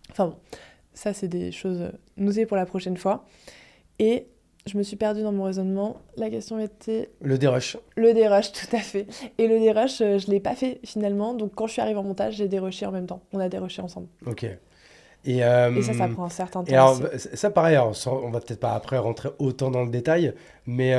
Enfin bon, ça, c'est des choses notées pour la prochaine fois. Et je me suis perdue dans mon raisonnement. La question était... Le dérush. Le dérush, tout à fait. Et le dérush, je ne l'ai pas fait finalement. Donc quand je suis arrivée en montage, j'ai dérushé en même temps. On a dérushé ensemble. Ok. Et ça prend un certain temps Et alors, aussi. ça pareil, alors, on va peut-être pas après rentrer autant dans le détail, mais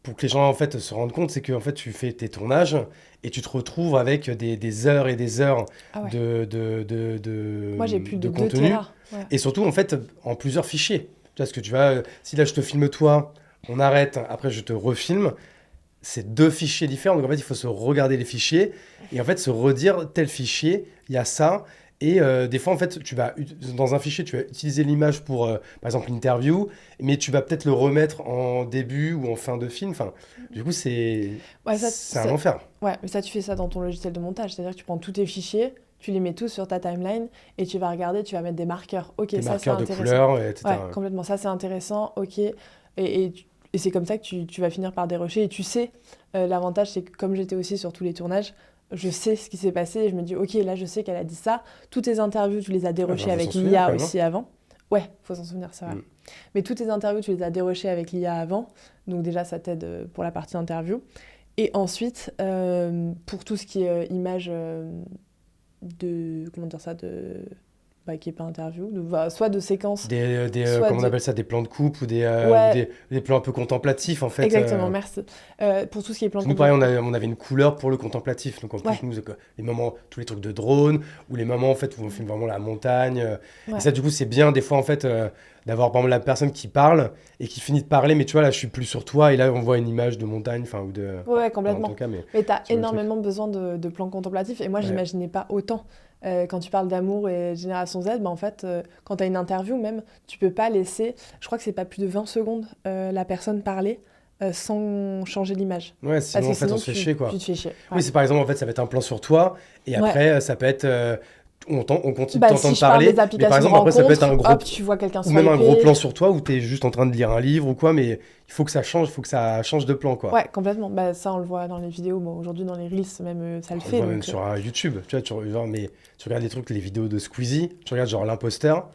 pour que les gens en fait se rendent compte, c'est que en fait tu fais tes tournages et tu te retrouves avec des heures et des heures Ah ouais. de Moi, j'ai plus de 2 contenu. téras. Ouais. Et surtout, en fait, en plusieurs fichiers. Tu vois, ce que tu vas... si là, je te filme toi, on arrête, après, je te refilme, c'est 2 fichiers différents. Donc, en fait, il faut se regarder les fichiers et, en fait, se redire, tel fichier, il y a ça. Et des fois, en fait, dans un fichier, tu vas utiliser l'image pour, par exemple, l'interview, mais tu vas peut-être le remettre en début ou en fin de film. Enfin, du coup, c'est un enfer. Ouais, mais ça, tu fais ça dans ton logiciel de montage. C'est-à-dire que tu prends tous tes fichiers, tu les mets tous sur ta timeline et tu vas regarder, tu vas mettre des marqueurs. Ok, Des ça, marqueurs c'est de intéressant. couleurs, etc. Ouais, complètement. Ça, c'est intéressant. Ok. Et c'est comme ça que tu vas finir par dérocher. Et tu sais, l'avantage, c'est que comme j'étais aussi sur tous les tournages, je sais ce qui s'est passé et je me dis, ok, là, je sais qu'elle a dit ça. Toutes tes interviews, tu les as dérochées avec l'IA aussi avant. Ouais, faut s'en souvenir, c'est vrai. Mais toutes tes interviews, tu les as dérochées avec l'IA avant. Donc déjà, ça t'aide pour la partie interview. Et ensuite, pour tout ce qui est image comment dire ça, qui n'est pas interview, soit de séquences... Comment on appelle ça, des plans de coupe ou des plans un peu contemplatifs, en fait. Exactement, merci. Pour tout ce qui est plans de coupe... Nous, pareil, on avait une couleur pour le contemplatif. Donc, en plus, nous, les moments, tous les trucs de drone, ou les moments, en fait, où on filme vraiment la montagne. Et ça, du coup, c'est bien, des fois, en fait, d'avoir, par exemple, la personne qui parle et qui finit de parler, mais tu vois, là, je suis plus sur toi, et là, on voit une image de montagne, enfin, ou de... Ouais, complètement. En tout cas, mais tu as énormément besoin de plans contemplatifs, et moi, j'imaginais pas autant. Quand tu parles d'amour et Génération Z, en fait, quand tu as une interview même, tu peux pas laisser, je crois que c'est pas plus de 20 secondes, la personne parler sans changer l'image. Ouais, sinon, en fait, on se fait chier, quoi. Tu te fais chier. Ouais. Oui, c'est par exemple, en fait, ça va être un plan sur toi, et après, ça peut être... on continue de t'entendre si parler, mais par exemple, après, ça peut être un gros... tu vois quelqu'un ou même un gros plan sur toi, où tu es juste en train de lire un livre ou quoi, mais il faut que ça change, de plan, quoi. Ouais, complètement. Ça, on le voit dans les vidéos. Bon, aujourd'hui, dans les Reels, même, ça le fait. Même sur YouTube, tu vois, mais tu regardes des trucs, les vidéos de Squeezie, tu regardes genre l'imposteur,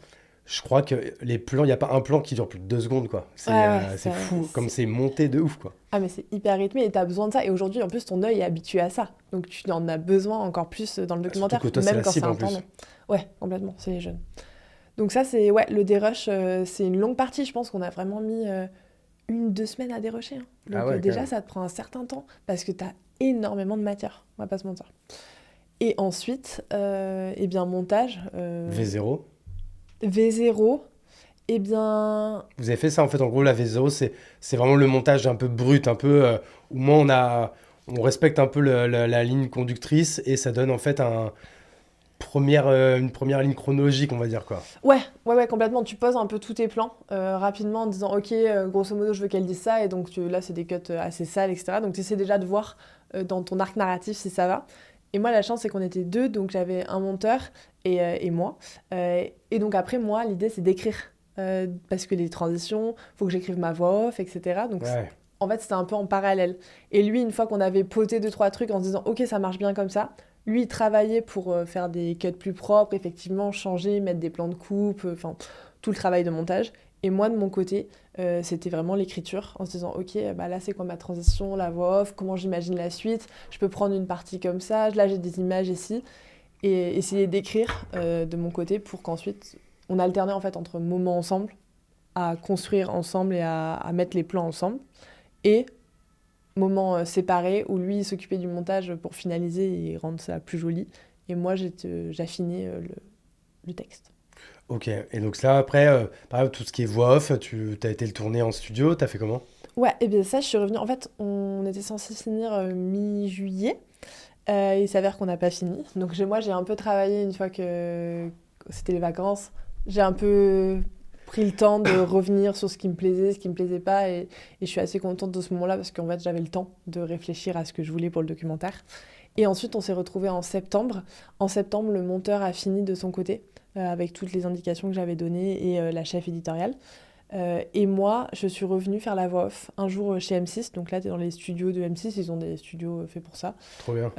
je crois que les plans, il n'y a pas un plan qui dure plus de 2 secondes, quoi. C'est fou, comme c'est monté de ouf, quoi. Ah, mais c'est hyper rythmé et tu as besoin de ça. Et aujourd'hui, en plus, ton œil est habitué à ça. Donc, tu en as besoin encore plus dans le documentaire, surtout que toi, même quand c'est un temps long. Ouais, complètement, c'est les jeunes. Donc ça, c'est... Ouais, le dérush, c'est une longue partie. Je pense qu'on a vraiment mis 1-2 semaines à dérusher. Hein. Donc déjà, ça te prend un certain temps parce que tu as énormément de matière. On va pas se mentir. Et ensuite, montage... V0. V0... Eh bien... Vous avez fait ça, en fait, en gros, la V0, c'est vraiment le montage un peu brut, un peu... où moi, on respecte un peu la ligne conductrice et ça donne, en fait, une première ligne chronologique, on va dire, quoi. Ouais, complètement. Tu poses un peu tous tes plans rapidement en disant, ok, grosso modo, je veux qu'elle dise ça, et donc là, c'est des cuts assez sales, etc. Donc, tu essaies déjà de voir dans ton arc narratif si ça va. Et moi, la chance, c'est qu'on était 2, donc j'avais un monteur et moi. Et donc après, moi, l'idée, c'est d'écrire. Parce que les transitions, faut que j'écrive ma voix off, etc. Donc Ouais. en fait, c'était un peu en parallèle. Et lui, une fois qu'on avait posé 2-3 trucs en se disant, ok, ça marche bien comme ça, lui, il travaillait pour faire des cuts plus propres, effectivement, changer, mettre des plans de coupe, enfin, tout le travail de montage. Et moi, de mon côté, c'était vraiment l'écriture, en se disant, ok, bah là, c'est quoi ma transition, la voix off, comment j'imagine la suite, je peux prendre une partie comme ça, là, j'ai des images ici, et essayer d'écrire de mon côté pour qu'ensuite, on alternait en fait entre moments ensemble, à construire ensemble et à mettre les plans ensemble, et moments séparés où lui il s'occupait du montage pour finaliser et rendre ça plus joli, et moi j'affinais le texte. Ok. Et donc là, après, par exemple, tout ce qui est voix off, tu as été le tourner en studio, t'as fait comment? Ouais, et bien ça, je suis revenue. En fait, on était censé finir mi-juillet. Il s'avère qu'on n'a pas fini. Donc moi, j'ai un peu travaillé une fois que c'était les vacances. J'ai un peu pris le temps de revenir sur ce qui me plaisait, ce qui me plaisait pas. Et je suis assez contente de ce moment-là parce qu'en fait, j'avais le temps de réfléchir à ce que je voulais pour le documentaire. Et ensuite, on s'est retrouvés en septembre. En septembre, le monteur a fini de son côté avec toutes les indications que j'avais données et la chef éditoriale. Et moi, je suis revenue faire la voix off un jour chez M6. Donc là, tu es dans les studios de M6, ils ont des studios faits pour ça. Trop bien.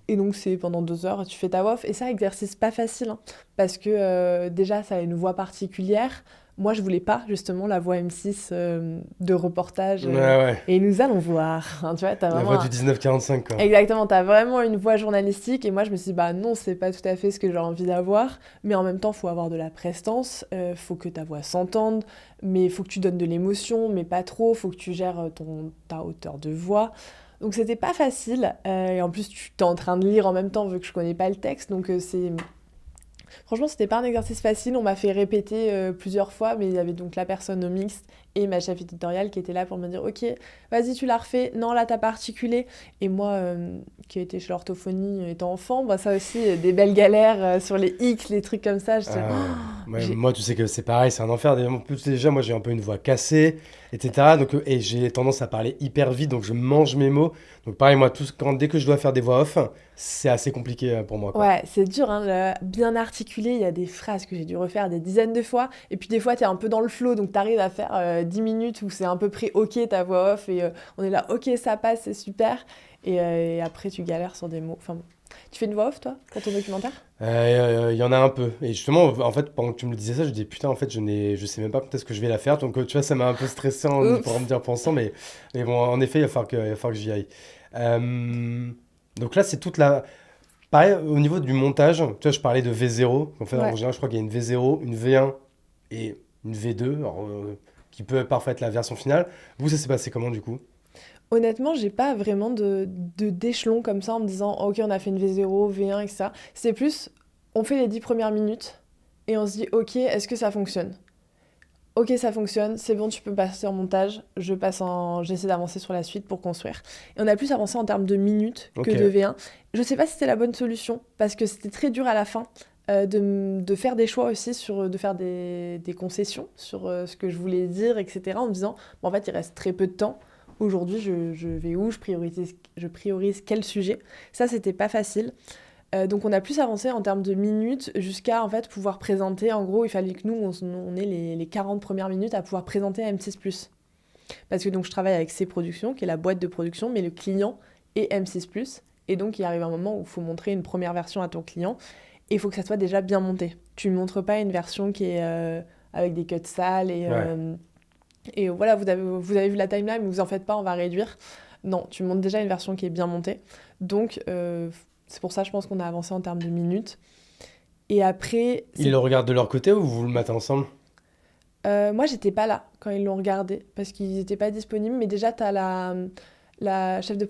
Et donc, c'est pendant 2 heures, tu fais ta voix off. Et ça, exercice pas facile, hein, parce que déjà, ça a une voix particulière. Moi, je voulais pas, justement, la voix M6 de reportage. Ouais, ouais. Et nous allons voir. Hein, tu vois, t'as La vraiment voix du 1945, quoi. Exactement, t'as vraiment une voix journalistique. Et moi, je me suis dit, bah non, c'est pas tout à fait ce que j'ai envie d'avoir. Mais en même temps, faut avoir de la prestance. Faut que ta voix s'entende. Mais faut que tu donnes de l'émotion, mais pas trop. Faut que tu gères ta hauteur de voix. Donc, c'était pas facile. Et en plus, tu es en train de lire en même temps, vu que je connais pas le texte. Donc, franchement, c'était pas un exercice facile. On m'a fait répéter plusieurs fois, mais il y avait donc la personne mixte et ma chef éditoriale qui était là pour me dire ok, vas-y, tu l'as refait. Non, là, t'as pas articulé. Et moi, qui ai été chez l'orthophonie étant enfant, bah, ça aussi, des belles galères sur les X, les trucs comme ça. Ah ouais. Ouais, J'ai- moi, tu sais que c'est pareil, c'est un enfer. En plus, déjà, moi, j'ai un peu une voix cassée, etc. Donc, et j'ai tendance à parler hyper vite, donc je mange mes mots. Donc, pareil, moi, dès que je dois faire des voix off, c'est assez compliqué pour moi, quoi. Ouais, c'est dur, hein, bien articulé. Il y a des phrases que j'ai dû refaire des dizaines de fois. Et puis des fois, t'es un peu dans le flow, donc t'arrives à faire 10 minutes où c'est à peu près ok ta voix off. Et on est là, ok, ça passe, c'est super. Et après, tu galères sur des mots. Enfin, bon. Tu fais une voix off, toi, pour ton documentaire? Il y en a un peu. Et justement, en fait, pendant que tu me disais ça, je dis putain, en fait, je sais même pas quand est-ce que je vais la faire. Donc, tu vois, ça m'a un peu stressé pour me Oups. dire pensant, mais bon, en effet, il va falloir que j'y aille. Euh, donc là, c'est toute la. Pareil, au niveau du montage, tu vois, je parlais de V0. En fait, en Ouais. général, je crois qu'il y a une V0, une V1 et une V2, alors, qui peut parfois être la version finale. Vous, ça s'est passé comment du coup? Honnêtement, j'ai pas vraiment d'échelon comme ça en me disant ok, on a fait une V0, V1, etc. C'est plus, on fait les 10 premières minutes et on se dit ok, est-ce que ça fonctionne? Ok, ça fonctionne, c'est bon, tu peux passer en montage. J'essaie d'avancer sur la suite pour construire. Et on a plus avancé en termes de minutes que Ok. de V1. Je sais pas si c'était la bonne solution parce que c'était très dur à la fin de faire des choix aussi, de faire des concessions sur ce que je voulais dire, etc. En me disant, bon, en fait, il reste très peu de temps. Aujourd'hui, je vais où? Je priorise quel sujet? Ça, c'était pas facile. Donc on a plus avancé en termes de minutes jusqu'à en fait pouvoir présenter. En gros, il fallait que nous, on ait les 40 premières minutes à pouvoir présenter à M6+. Parce que donc je travaille avec C Productions, qui est la boîte de production, mais le client est M6+. Et donc il arrive un moment où il faut montrer une première version à ton client et il faut que ça soit déjà bien monté. Tu ne montres pas une version qui est avec des cuts sales Ouais. et voilà, vous avez vu la timeline, mais vous en faites pas, on va réduire. Non, tu montes déjà une version qui est bien montée. Donc c'est pour ça, je pense qu'on a avancé en termes de minutes. Et après, Ils le regardent de leur côté ou vous le mettez ensemble? moi, j'étais pas là quand ils l'ont regardé parce qu'ils n'étaient pas disponibles. Mais déjà, tu as la chef de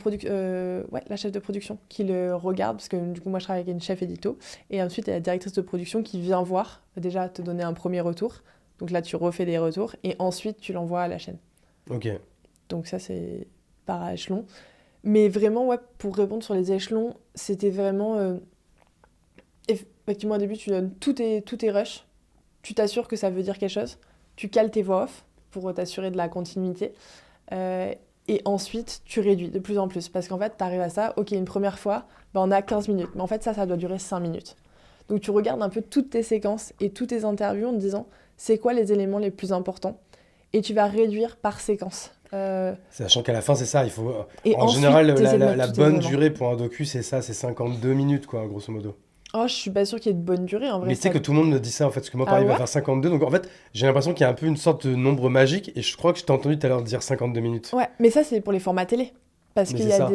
la chef de production qui le regarde parce que du coup, moi, je travaille avec une chef édito. Et ensuite, il y a la directrice de production qui vient voir, déjà te donner un premier retour. Donc là, tu refais des retours et ensuite, tu l'envoies à la chaîne. Ok. Donc ça, c'est par échelon. Mais vraiment, ouais, pour répondre sur les échelons, c'était vraiment... effectivement, au début, tu donnes tous tes rushs. Tu t'assures que ça veut dire quelque chose. Tu cales tes voix off pour t'assurer de la continuité. Euh, Et ensuite, tu réduis de plus en plus. Parce qu'en fait, tu arrives à ça, ok, une première fois, on a 15 minutes. Mais en fait, ça doit durer 5 minutes. Donc tu regardes un peu toutes tes séquences et toutes tes interviews en te disant, c'est quoi les éléments les plus importants? Et tu vas réduire par séquence. Sachant qu'à la fin, c'est ça, il faut... Et En ensuite, général, t'essaies de mettre la tous tes bonne éléments. durée pour un docu, c'est ça, c'est 52 minutes, quoi, grosso modo. Oh, je suis pas sûre qu'il y ait de bonne durée, en vrai. Mais tu sais que tout le monde me dit ça, en fait, parce que moi, Ah pareil, il va ouais? faire 52, donc en fait, j'ai l'impression qu'il y a un peu une sorte de nombre magique, et je crois que je t'ai entendu tout à l'heure dire 52 minutes. Ouais, mais ça, c'est pour les formats télé. Parce Mais qu'il c'est y a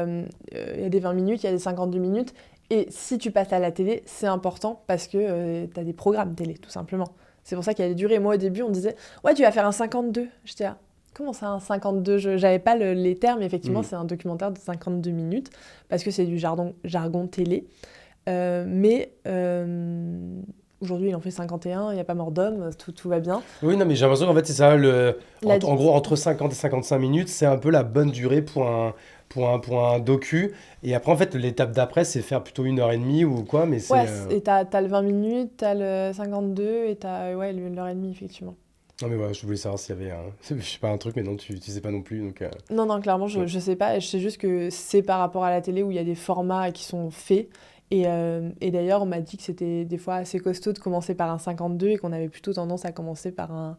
ça. il y a des 20 minutes, il y a des 52 minutes. Et si tu passes à la télé, c'est important parce que tu as des programmes télé, tout simplement. C'est pour ça qu'il y a des durées. Moi, au début, on me disait, ouais, tu vas faire un 52. J'étais là, comment ça, un 52? J'avais pas les termes, mais effectivement, Mhm. c'est un documentaire de 52 minutes parce que c'est du jargon télé. Aujourd'hui, il en fait 51, il n'y a pas mort d'homme, tout va bien. Oui, non, mais j'ai l'impression qu'en fait, c'est ça, La en gros, entre 50 et 55 minutes, c'est un peu la bonne durée pour un docu. Et après, en fait, l'étape d'après, c'est faire plutôt 1h30 ou quoi, mais c'est... Ouais, et t'as le 20 minutes, t'as le 52 et t'as ouais, l'heure et demie, effectivement. Non, mais voilà, je voulais savoir s'il y avait je sais pas, un truc, mais non, tu sais pas non plus, donc... Non, non, clairement, ouais. je sais pas. Je sais juste que c'est par rapport à la télé où il y a des formats qui sont faits. Et d'ailleurs, on m'a dit que c'était des fois assez costaud de commencer par un 52 et qu'on avait plutôt tendance à commencer par un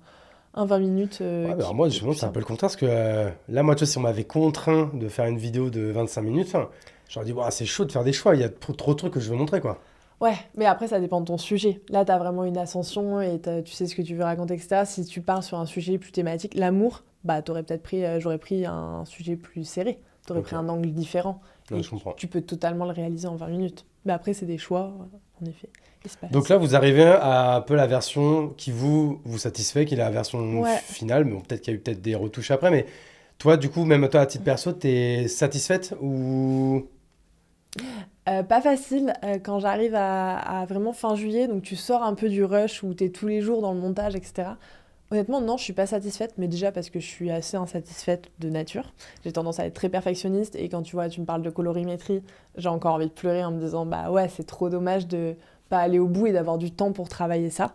20 minutes Ouais, bah alors qui moi, est justement, plus c'est un peu simple. le contraire, parce que là, moi, tu vois, si on m'avait contraint de faire une vidéo de 25 minutes, j'aurais dit, ouais, c'est chaud de faire des choix, il y a trop de trucs que je veux montrer, quoi. Ouais, mais après, ça dépend de ton sujet. Là, t'as vraiment une ascension et tu sais ce que tu veux raconter, etc. Si tu pars sur un sujet plus thématique, l'amour, bah, j'aurais pris un sujet plus serré. T'aurais Ok, pris un angle différent. ouais, Et je comprends. tu peux totalement le réaliser en 20 minutes. Mais après, c'est des choix, en effet. Et c'est pas Donc facile. là, vous arrivez à un peu la version qui vous satisfait, qui est la version Ouais. finale, mais bon, peut-être qu'il y a eu peut-être des retouches après, mais toi, du coup, même toi, à titre perso, t'es satisfaite ou... Pas facile quand j'arrive à vraiment fin juillet, donc tu sors un peu du rush où t'es tous les jours dans le montage, etc. Honnêtement, non, je suis pas satisfaite, mais déjà parce que je suis assez insatisfaite de nature. J'ai tendance à être très perfectionniste et quand tu vois, tu me parles de colorimétrie, j'ai encore envie de pleurer en me disant bah ouais, c'est trop dommage de pas aller au bout et d'avoir du temps pour travailler ça.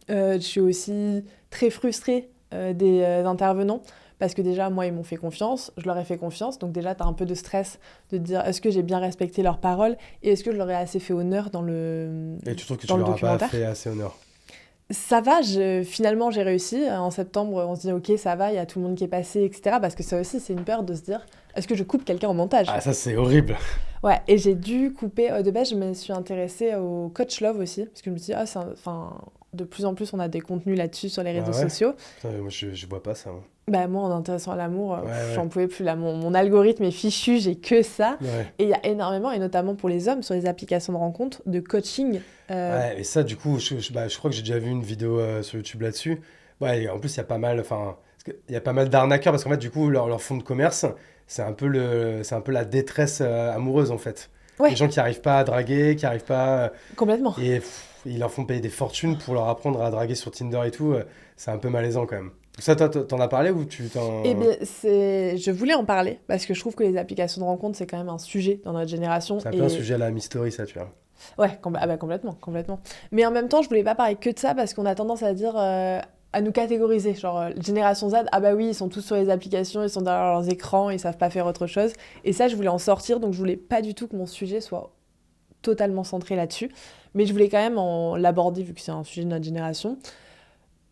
Je suis aussi très frustrée des intervenants parce que déjà, moi, ils m'ont fait confiance, je leur ai fait confiance, donc déjà, tu as un peu de stress de te dire est-ce que j'ai bien respecté leurs paroles et est-ce que je leur ai assez fait honneur Et tu trouves que tu dans le leur as pas documentaire. fait assez honneur? Ça va, finalement j'ai réussi. En septembre, on se dit ok, ça va, il y a tout le monde qui est passé, etc. Parce que ça aussi, c'est une peur de se dire est-ce que je coupe quelqu'un au montage? Ah, ça, c'est horrible. Ouais, et j'ai dû couper. De base, je me suis intéressée au Coach Love aussi, parce que je me suis dit, enfin, de plus en plus, on a des contenus là-dessus sur les Ah réseaux ouais? sociaux. Putain, moi, je vois pas ça, hein. Bah, moi, en intéressant à l'amour, Ouais, j'en ouais, pouvais plus. Là, mon algorithme est fichu, j'ai que ça. ouais. Et il y a énormément, et notamment pour les hommes, sur les applications de rencontre, de coaching. Ouais, et ça, du coup, bah, je crois que j'ai déjà vu une vidéo sur YouTube là-dessus. Ouais, et en plus, il y a pas mal, enfin, il y a pas mal d'arnaqueurs parce qu'en fait, du coup, leur fonds de commerce, c'est un peu la détresse amoureuse, en fait. Les Ouais, gens qui arrivent pas à draguer, qui arrivent pas, complètement. et ils leur font payer des fortunes pour leur apprendre à draguer sur Tinder et tout. C'est un peu malaisant quand même. Ça, toi, t'en as parlé ou tu Eh t'en... bien, je voulais en parler parce que je trouve que les applications de rencontre, c'est quand même un sujet dans notre génération. C'est un peu un Et sujet à la Mystery, ça, tu vois. ouais, ah bah complètement, complètement. Mais en même temps, je voulais pas parler que de ça parce qu'on a tendance à dire, à nous catégoriser. Genre, génération Z, ah bah oui, ils sont tous sur les applications, ils sont derrière leurs écrans, ils savent pas faire autre chose. Et ça, je voulais en sortir, donc je voulais pas du tout que mon sujet soit totalement centré là-dessus. Mais je voulais quand même l'aborder vu que c'est un sujet de notre génération.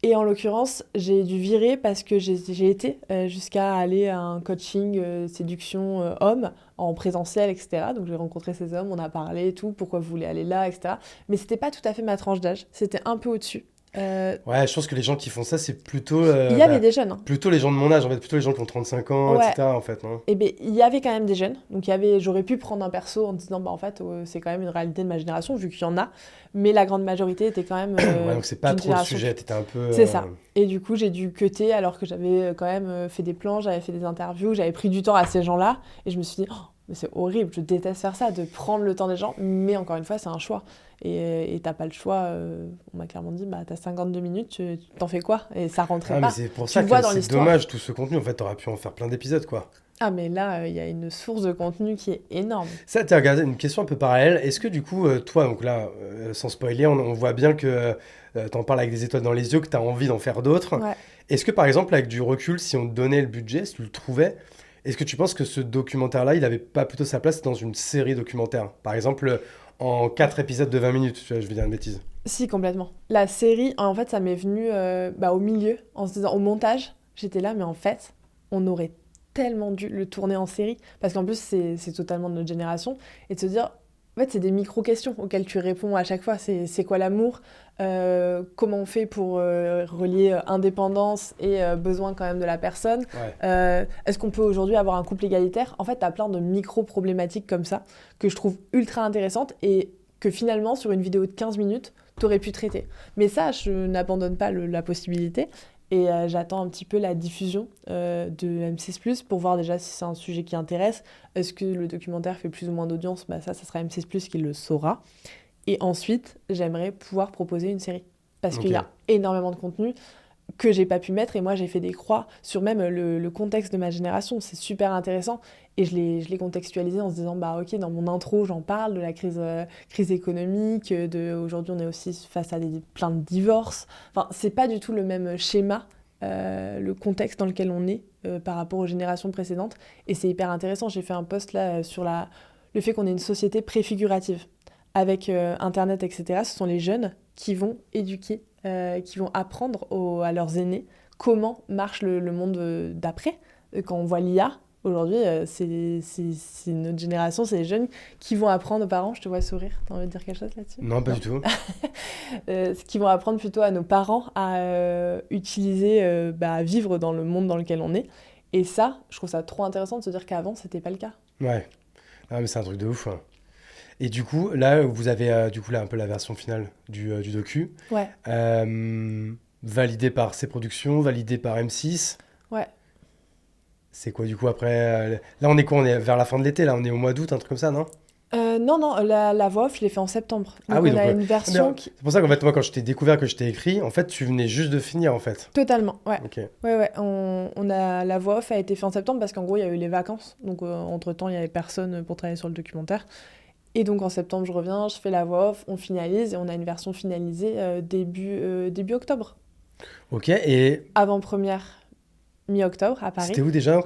Et en l'occurrence, j'ai dû virer parce que j'ai été jusqu'à aller à un coaching séduction homme en présentiel, etc. Donc j'ai rencontré ces hommes, on a parlé et tout, pourquoi vous voulez aller là, etc. Mais c'était pas tout à fait ma tranche d'âge, c'était un peu au-dessus. Euh, Ouais, je pense que les gens qui font ça, c'est plutôt, il y avait des jeunes, hein. plutôt les gens de mon âge, en fait, plutôt les gens qui ont 35 ans, Ouais, etc., en fait, non? et bien il y avait quand même des jeunes. Donc j'aurais pu prendre un perso en disant, bah en fait, c'est quand même une réalité de ma génération, vu qu'il y en a. Mais la grande majorité était quand même Ouais, donc c'est pas d'une trop le génération. sujet, t'étais un peu... C'est ça. Et du coup, j'ai dû cutter alors que j'avais quand même fait des plans, j'avais fait des interviews, j'avais pris du temps à ces gens-là. Et je me suis dit, oh, mais c'est horrible, je déteste faire ça, de prendre le temps des gens. Mais encore une fois, c'est un choix. Et t'as pas le choix. On m'a clairement dit, bah t'as 52 minutes, t'en fais quoi? Et ça rentrait Ah, mais pas. c'est pour Tu ça le vois que dans c'est l'histoire. dommage, tout ce contenu, en fait, t'aurais pu en faire plein d'épisodes, quoi. Ah, mais là, il y a une source de contenu qui est énorme. Ça, tu as regardé une question un peu parallèle. Est-ce que du coup, toi, donc là, sans spoiler, on voit bien que tu en parles avec des étoiles dans les yeux, que tu as envie d'en faire d'autres. Ouais. Est-ce que par exemple, avec du recul, si on te donnait le budget, si tu le trouvais, est-ce que tu penses que ce documentaire-là, il n'avait pas plutôt sa place dans une série documentaire? Par exemple, en 4 épisodes de 20 minutes, tu vois, je vais dire une bêtise. Si, complètement. La série, en fait, ça m'est venu au milieu, en se disant, au montage, j'étais là, mais en fait, on aurait tellement dû le tourner en série, parce qu'en plus, c'est totalement de notre génération, et de se dire, en fait, c'est des micro-questions auxquelles tu réponds à chaque fois. C'est quoi l'amour? Comment on fait pour relier indépendance et besoin quand même de la personne? Ouais. Est-ce qu'on peut aujourd'hui avoir un couple égalitaire? En fait, tu as plein de micro-problématiques comme ça, que je trouve ultra intéressantes, et que finalement, sur une vidéo de 15 minutes, t'aurais pu traiter. Mais ça, je n'abandonne pas la possibilité. Et j'attends un petit peu la diffusion de M6+, pour voir déjà si c'est un sujet qui intéresse. Est-ce que le documentaire fait plus ou moins d'audience? Bah ça sera M6+, qui le saura. Et ensuite, j'aimerais pouvoir proposer une série. Parce qu'il y a énormément de contenu que j'ai pas pu mettre. Et moi, j'ai fait des croix sur même le contexte de ma génération. C'est super intéressant. Et je l'ai contextualisé en se disant, bah ok, dans mon intro, j'en parle de la crise économique, aujourd'hui, on est aussi face à plein de divorces. Enfin, c'est pas du tout le même schéma, le contexte dans lequel on est par rapport aux générations précédentes. Et c'est hyper intéressant. J'ai fait un post là sur le fait qu'on est une société préfigurative. Avec Internet, etc., ce sont les jeunes qui vont éduquer, qui vont apprendre à leurs aînés comment marche le monde d'après. Quand on voit l'IA, aujourd'hui, c'est notre génération, c'est les jeunes qui vont apprendre aux parents. Je te vois sourire, t'as envie de dire quelque chose là-dessus? Non, pas du tout. Qui vont apprendre plutôt à nos parents à utiliser, à vivre dans le monde dans lequel on est. Et ça, je trouve ça trop intéressant de se dire qu'avant, c'était pas le cas. Ouais. Ah, mais c'est un truc de ouf, hein. Et du coup, là, vous avez du coup là un peu la version finale du docu, Ouais, validée par ses productions, validée par M6. ouais. C'est quoi du coup après là, on est quoi? On est vers la fin de l'été, là, on est au mois d'août, un truc comme ça, non? Non, la voix off, je l'ai fait en septembre. Donc Ah oui, on donc a ouais. une Mais, version qui... c'est pour ça qu'en fait, moi, quand je t'ai découvert, que je t'ai écrit, en fait, tu venais juste de finir, en fait. Totalement, ouais. Ok. Ouais, la voix off a été faite en septembre parce qu'en gros, il y a eu les vacances. Donc, entre-temps, il n'y avait personne pour travailler sur le documentaire. Et donc, en septembre, je reviens, je fais la voix off, on finalise et on a une version finalisée début octobre. Ok, et Avant-première, mi-octobre, à Paris, c'était où déjà?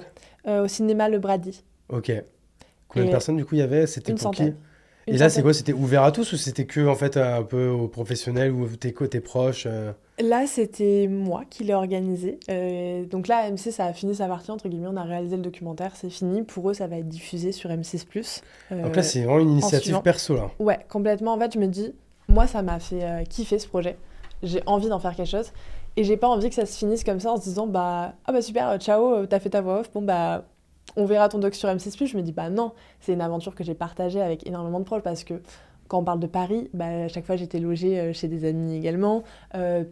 au cinéma Le Brady. Ok. Combien de Et personnes du coup il y avait? C'était une pour qui? centaine. Et Une là, c'est centaine. quoi? C'était ouvert à tous ou c'était que en fait un peu aux professionnels ou tes proches? Là, c'était moi qui l'ai organisé. Donc là, M6 ça a fini sa partie, entre guillemets, on a réalisé le documentaire, c'est fini. Pour eux, ça va être diffusé sur M6+. Donc là, c'est vraiment une initiative suivant. perso là. Ouais, complètement. En fait, je me dis, moi, ça m'a fait kiffer ce projet. J'ai envie d'en faire quelque chose. Et j'ai pas envie que ça se finisse comme ça en se disant, bah, ah bah super, ciao, t'as fait ta voix off, bon bah, on verra ton doc sur M6+. Je me dis, bah non, c'est une aventure que j'ai partagée avec énormément de proches parce que quand on parle de Paris, bah, à chaque fois j'étais logée chez des amis également.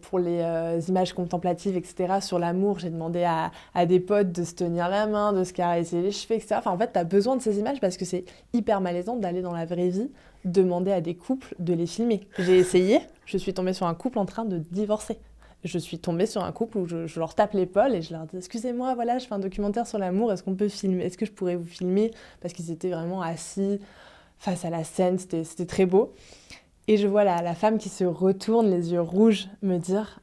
Pour les images contemplatives, etc., sur l'amour, j'ai demandé à des potes de se tenir la main, de se caresser les cheveux, etc. Enfin, en fait, t'as besoin de ces images parce que c'est hyper malaisant d'aller dans la vraie vie, demander à des couples de les filmer. J'ai essayé, je suis tombée sur un couple en train de divorcer. Je suis tombée sur un couple où je leur tape l'épaule et je leur dis « Excusez-moi, voilà, je fais un documentaire sur l'amour, est-ce qu'on peut filmer? Est-ce que je pourrais vous filmer ?» Parce qu'ils étaient vraiment assis face à la scène, c'était très beau. Et je vois la femme qui se retourne, les yeux rouges, me dire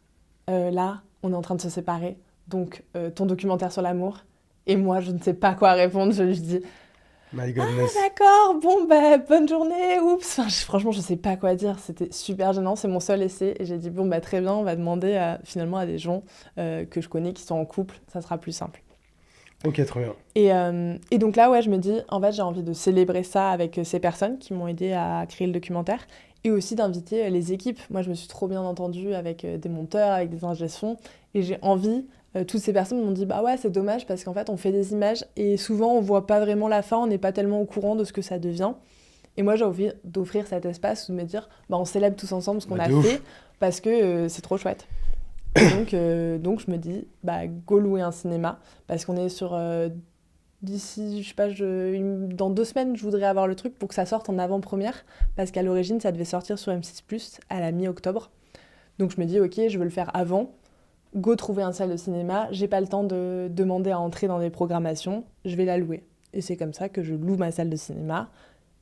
là, on est en train de se séparer, donc ton documentaire sur l'amour. Et moi, je ne sais pas quoi répondre, je lui dis My ah goodness. d'accord, bon bah bonne journée, oups. Enfin, franchement, je sais pas quoi dire, c'était super gênant, c'est mon seul essai. Et j'ai dit bon bah très bien, on va demander finalement à des gens que je connais qui sont en couple, ça sera plus simple. Ok, trop bien. Et donc là, ouais, je me dis, en fait, j'ai envie de célébrer ça avec ces personnes qui m'ont aidé à créer le documentaire et aussi d'inviter les équipes. Moi, je me suis trop bien entendue avec des monteurs, avec des ingé son et j'ai envie, toutes ces personnes m'ont dit, bah ouais, c'est dommage parce qu'en fait, on fait des images et souvent, on voit pas vraiment la fin, on n'est pas tellement au courant de ce que ça devient. Et moi, j'ai envie d'offrir cet espace où de me dire, bah, on célèbre tous ensemble ce qu'on a fait parce que c'est trop chouette. Donc je me dis, bah, go louer un cinéma, parce qu'on est sur... d'ici, je sais pas, dans 2 semaines, je voudrais avoir le truc pour que ça sorte en avant-première, parce qu'à l'origine, ça devait sortir sur M6+, à la mi-octobre. Donc je me dis, ok, je veux le faire avant, go trouver une salle de cinéma, j'ai pas le temps de demander à entrer dans des programmations, je vais la louer. Et c'est comme ça que je loue ma salle de cinéma.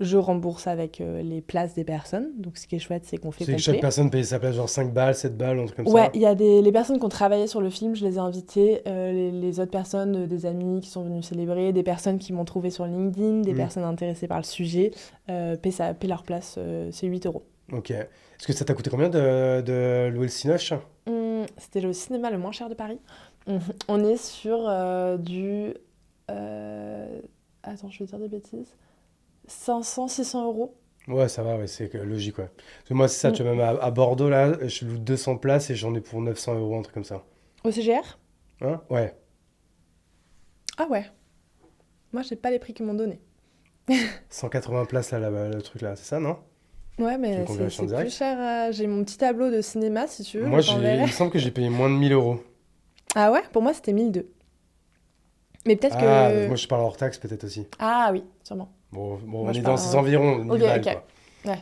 Je rembourse avec les places des personnes. Donc ce qui est chouette, c'est qu'on fait C'est que complet. chaque personne paye sa place, genre 5 balles, 7 balles, un truc comme Ouais, ça. il y a les personnes qui ont travaillé sur le film, je les ai invitées. Les autres personnes, des amis qui sont venus célébrer, des personnes qui m'ont trouvé sur LinkedIn, des personnes intéressées par le sujet, paient leur place, c'est 8 euros. Ok. Est-ce que ça t'a coûté combien de louer le Cinoche? C'était le cinéma le moins cher de Paris. On est sur du... Attends, je vais dire des bêtises. 500, 600 euros. Ouais, ça va, ouais, c'est logique, ouais. Parce que moi, c'est ça, tu vois, même à Bordeaux, là, je loue 200 places et j'en ai pour 900 euros, un truc comme ça. Au CGR? Hein? Ouais. Ah ouais. Moi, j'ai pas les prix qu'ils m'ont donné. 180 places, là, le truc, là, c'est ça, non? Ouais, Tu veux mais qu'on c'est vérifie en plus direct? cher. J'ai mon petit tableau de cinéma, si tu veux. Moi, je t'enverrai. il me semble que j'ai payé moins de 1000 euros. Ah ouais? Pour moi, c'était 1002. Mais peut-être Ah, que... moi, je parle hors taxe, peut-être aussi. Ah oui, sûrement. Bon, Moi, on je est parle dans ces environs, 1000 Ok, balles, ok. quoi. Ouais.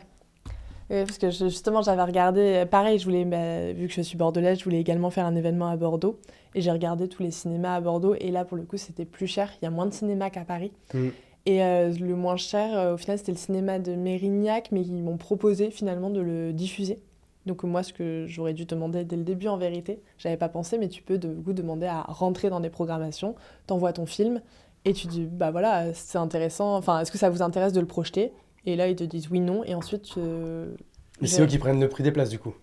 Parce que justement, j'avais regardé... Pareil, je voulais, vu que je suis bordelaise, je voulais également faire un événement à Bordeaux. Et j'ai regardé tous les cinémas à Bordeaux. Et là, pour le coup, c'était plus cher. Il y a moins de cinémas qu'à Paris. Mm. Et le moins cher, au final, c'était le cinéma de Mérignac, mais ils m'ont proposé finalement de le diffuser. Donc moi, ce que j'aurais dû demander dès le début, en vérité, j'avais pas pensé, mais tu peux du coup demander à rentrer dans des programmations, t'envoies ton film, et tu dis, bah voilà, c'est intéressant, enfin, est-ce que ça vous intéresse de le projeter? Et là, ils te disent oui, non, et ensuite... Mais c'est eux qui prennent le prix des places, du coup.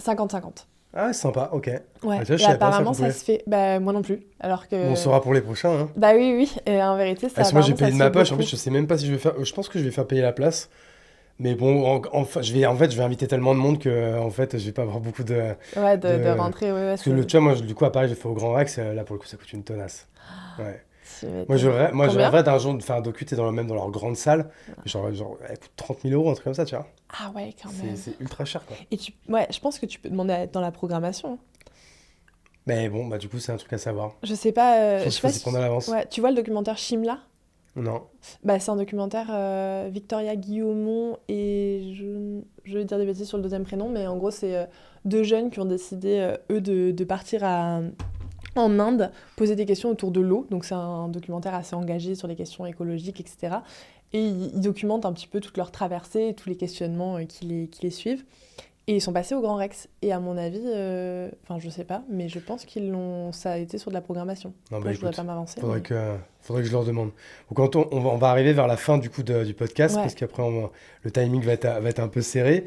50-50. Ah, sympa, ok. Ouais, Ah, tu vois, je et savais pas apparemment, qu'on pouvait. ça se fait... Bah, moi non plus, alors que... On saura pour les prochains, hein. Bah oui, oui, et en vérité, ça, Parce que moi, j'ai apparemment, payé ça de se ma fait poche, en beaucoup. fait, je sais même pas si je vais faire... Je pense que je vais faire payer la place. Mais bon, enfin, en fait, je vais inviter tellement de monde que, en fait, je vais pas avoir beaucoup de... Ouais, de de- rentrer, ouais, Parce que, tu vois, moi, du coup, à Paris, j'ai fait au Grand Rex, là, pour le coup, ça coûte une tonnasse. Ouais. Moi, j'ai Combien? rêvé d'un jour de faire un docu, t'es même dans leur grande salle. Genre, elle coûte 30 000 euros, un truc comme ça, tu vois. Ah ouais, quand même. C'est ultra cher, quoi. Et ouais, je pense que tu peux demander à être dans la programmation. Mais bon, bah, du coup, c'est un truc à savoir. Je sais pas. Je pense qu'il faut s'y prendre à l'avance. Ouais, tu vois le documentaire Shimla? Non. Bah, c'est un documentaire Victoria Guillaumont et je vais dire des bêtises sur le deuxième prénom, mais en gros, c'est deux jeunes qui ont décidé, eux, de partir en Inde, poser des questions autour de l'eau. Donc, c'est un documentaire assez engagé sur les questions écologiques, etc. Et ils documentent un petit peu toute leur traversée et tous les questionnements qui les suivent. Et ils sont passés au Grand Rex. Et à mon avis, enfin, je sais pas, mais je pense ça a été sur de la programmation. Non, Après, bah, je voudrais écoute, pas m'avancer. faudrait mais- que je leur demande. Donc, quand on va arriver vers la fin du coup du podcast, Ouais. parce qu'après le timing va être un peu serré.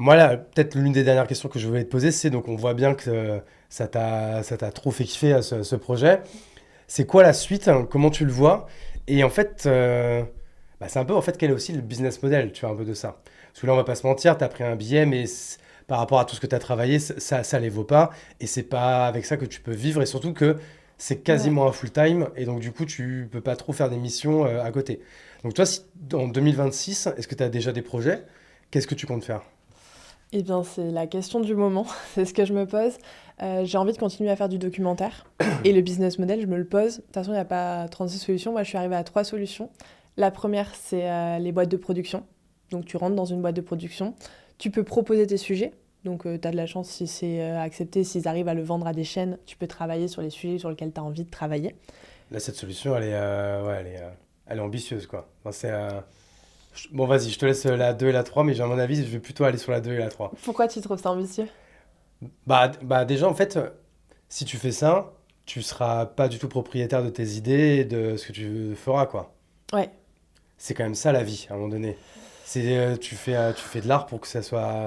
Moi là, peut-être l'une des dernières questions que je voulais te poser, c'est donc on voit bien que ça t'a trop fait kiffer ce projet. C'est quoi la suite, hein? Comment tu le vois? Et en fait, bah, c'est un peu en fait quel est aussi le business model, tu vois, un peu de ça. Parce que là, on va pas se mentir, tu as pris un billet, mais par rapport à tout ce que tu as travaillé, ça les vaut pas. Et c'est pas avec ça que tu peux vivre. Et surtout que c'est quasiment un full-time. Et donc, du coup, tu peux pas trop faire des missions à côté. Donc, toi, en 2026, est-ce que tu as déjà des projets? Qu'est-ce que tu comptes faire? Eh bien, c'est la question du moment, c'est ce que je me pose. J'ai envie de continuer à faire du documentaire. Et le business model, je me le pose. De toute façon, il n'y a pas 36 solutions. Moi, je suis arrivée à 3 solutions. La première, c'est les boîtes de production. Donc, tu rentres dans une boîte de production. Tu peux proposer tes sujets. Donc, tu as de la chance si c'est accepté. S'ils arrivent à le vendre à des chaînes, tu peux travailler sur les sujets sur lesquels tu as envie de travailler. Là, cette solution, elle est ambitieuse, quoi. Enfin, bon, vas-y, je te laisse la 2 et la 3, mais à mon avis, je vais plutôt aller sur la 2 et la 3. Pourquoi tu trouves ça ambitieux? Bah déjà, en fait, si tu fais ça, tu seras pas du tout propriétaire de tes idées et de ce que tu feras, quoi. Ouais. C'est quand même ça, la vie, à un moment donné. Tu fais de l'art pour que ça soit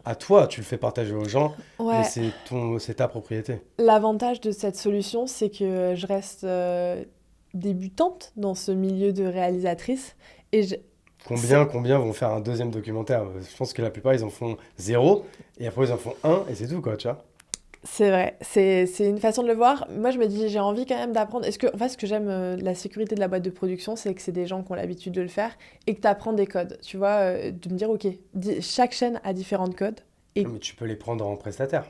à toi, tu le fais partager aux gens, Ouais. mais c'est ta propriété. L'avantage de cette solution, c'est que je reste débutante dans ce milieu de réalisatrice. Et Combien vont faire un deuxième documentaire? Je pense que la plupart, ils en font 0, et après, ils en font 1, et c'est tout, quoi, tu vois. c'est vrai, c'est une façon de le voir. Moi, je me dis, j'ai envie quand même d'apprendre. En fait, ce que j'aime, la sécurité de la boîte de production, c'est que c'est des gens qui ont l'habitude de le faire et que tu apprends des codes. Tu vois, de me dire, OK, chaque chaîne a différents codes. Et Mais tu peux les prendre en prestataire.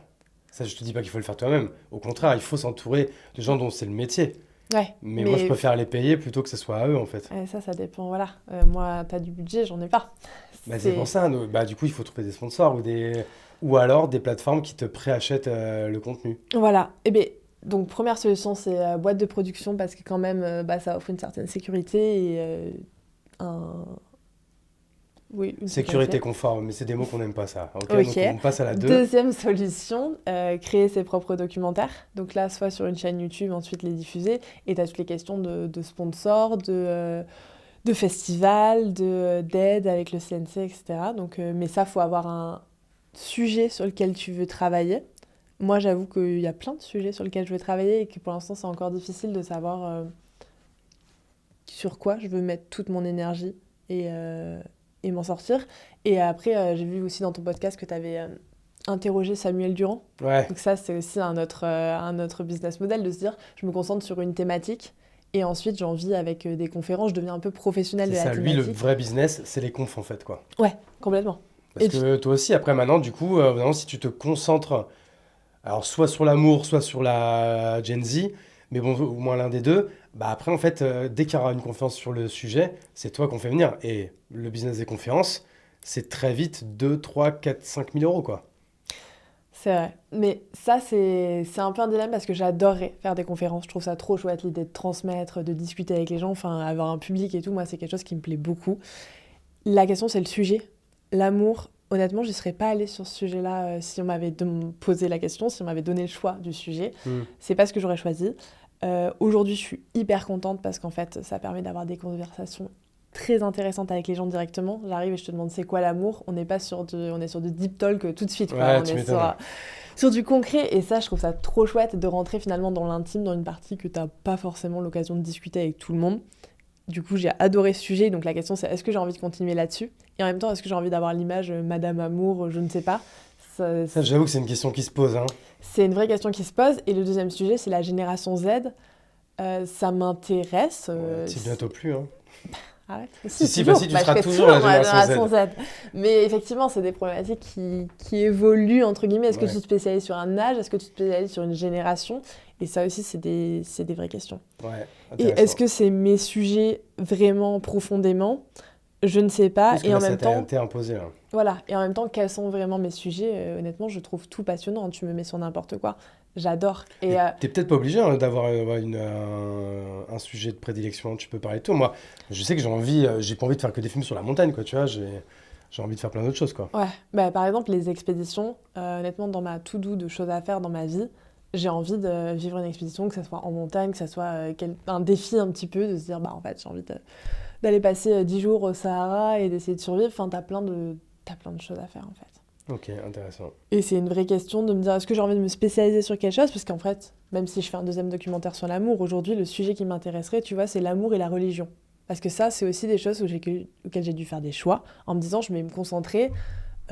Ça, je te dis pas qu'il faut le faire toi-même. Au contraire, il faut s'entourer de gens dont c'est le métier. ouais, Mais moi, je préfère les payer plutôt que ce soit à eux, en fait. ça dépend. Voilà. Moi, t'as du budget, j'en ai pas. Bah, c'est pour ça. Du coup, il faut trouver des sponsors ou ou alors des plateformes qui te préachètent le contenu. Voilà. Et bien, donc première solution, c'est boîte de production parce que quand même, ça offre une certaine sécurité et un... Oui, une Sécurité, confort, mais c'est des mots qu'on n'aime pas ça. Ok, Ok. donc on passe à la 2. Deuxième solution, créer ses propres documentaires. Donc là, soit sur une chaîne YouTube, ensuite les diffuser. Et tu as toutes les questions de sponsors, de festivals, d'aide avec le CNC, etc. Donc, mais ça, il faut avoir un sujet sur lequel tu veux travailler. Moi, j'avoue qu'il y a plein de sujets sur lesquels je veux travailler et que pour l'instant, c'est encore difficile de savoir sur quoi je veux mettre toute mon énergie et m'en sortir. Et après, j'ai vu aussi dans ton podcast que tu avais interrogé Samuel Durand. Ouais. Donc ça, c'est aussi un autre business model de se dire, je me concentre sur une thématique et ensuite j'en vis avec des conférences, je deviens un peu professionnel de C'est la ça, thématique. lui, le vrai business, c'est les confs en fait, quoi. Ouais, complètement. Parce Et que toi aussi, après maintenant, du coup, maintenant, si tu te concentres, alors soit sur l'amour, soit sur la Gen Z, mais bon, au moins l'un des deux, bah après, en fait, dès qu'il y aura une conférence sur le sujet, c'est toi qu'on fait venir. Et le business des conférences, c'est très vite 2, 3, 4, 5 000 euros, quoi. C'est vrai. Mais ça, c'est un peu un dilemme parce que j'adorerais faire des conférences. Je trouve ça trop chouette, l'idée de transmettre, de discuter avec les gens, enfin, avoir un public et tout. Moi, c'est quelque chose qui me plaît beaucoup. La question, c'est le sujet. L'amour, honnêtement, j'y serais pas allée sur ce sujet-là si on m'avait posé la question, si on m'avait donné le choix du sujet. C'est pas ce que j'aurais choisi. Aujourd'hui, je suis hyper contente parce qu'en fait, ça permet d'avoir des conversations très intéressantes avec les gens directement. J'arrive et je te demande c'est quoi l'amour. On n'est pas on est sur du deep talk tout de suite. Quoi. Ouais, on tu est m'étonnes. sur du concret. Et ça, je trouve ça trop chouette de rentrer finalement dans l'intime, dans une partie que t'as pas forcément l'occasion de discuter avec tout le monde. Du coup, j'ai adoré ce sujet. Donc la question, c'est est-ce que j'ai envie de continuer là-dessus ? Et en même temps, est-ce que j'ai envie d'avoir l'image Madame Amour, je ne sais pas. Ça, j'avoue que c'est une question qui se pose, hein. C'est une vraie question qui se pose. Et le deuxième sujet, c'est la génération Z. Ça m'intéresse. C'est bientôt plus, hein. Arrête. Si, toujours. bah si, tu seras je fais toujours la génération Z. Mais effectivement, c'est des problématiques qui évoluent, entre guillemets. Est-ce que tu te spécialises sur un âge ? Est-ce que tu te spécialises sur une génération ? Et ça aussi, c'est des vraies questions. Ouais, Et est-ce que c'est mes sujets vraiment profondément ? Je ne sais pas. Parce que et là, en ça même t'a temps, été imposé, là. voilà. Et en même temps, quels sont vraiment mes sujets ? Honnêtement, je trouve tout passionnant. Tu me mets sur n'importe quoi. J'adore. Et T'es peut-être pas obligé hein, d'avoir un sujet de prédilection. Tu peux parler de tout. Moi, je sais que j'ai pas envie de faire que des films sur la montagne, quoi. Tu vois, j'ai envie de faire plein d'autres choses, quoi. ouais. Par exemple, les expéditions. Honnêtement, dans ma to-do de choses à faire dans ma vie, j'ai envie de vivre une expédition, que ça soit en montagne, que ça soit un défi un petit peu, de se dire, en fait, j'ai envie d'aller passer 10 jours au Sahara et d'essayer de survivre. Enfin, t'as plein de choses à faire, en fait. Ok, intéressant. Et c'est une vraie question de me dire, est-ce que j'ai envie de me spécialiser sur quelque chose ? Parce qu'en fait, même si je fais un deuxième documentaire sur l'amour, aujourd'hui, le sujet qui m'intéresserait, tu vois, c'est l'amour et la religion. Parce que ça, c'est aussi des choses auxquelles j'ai dû faire des choix, en me disant, je vais me concentrer.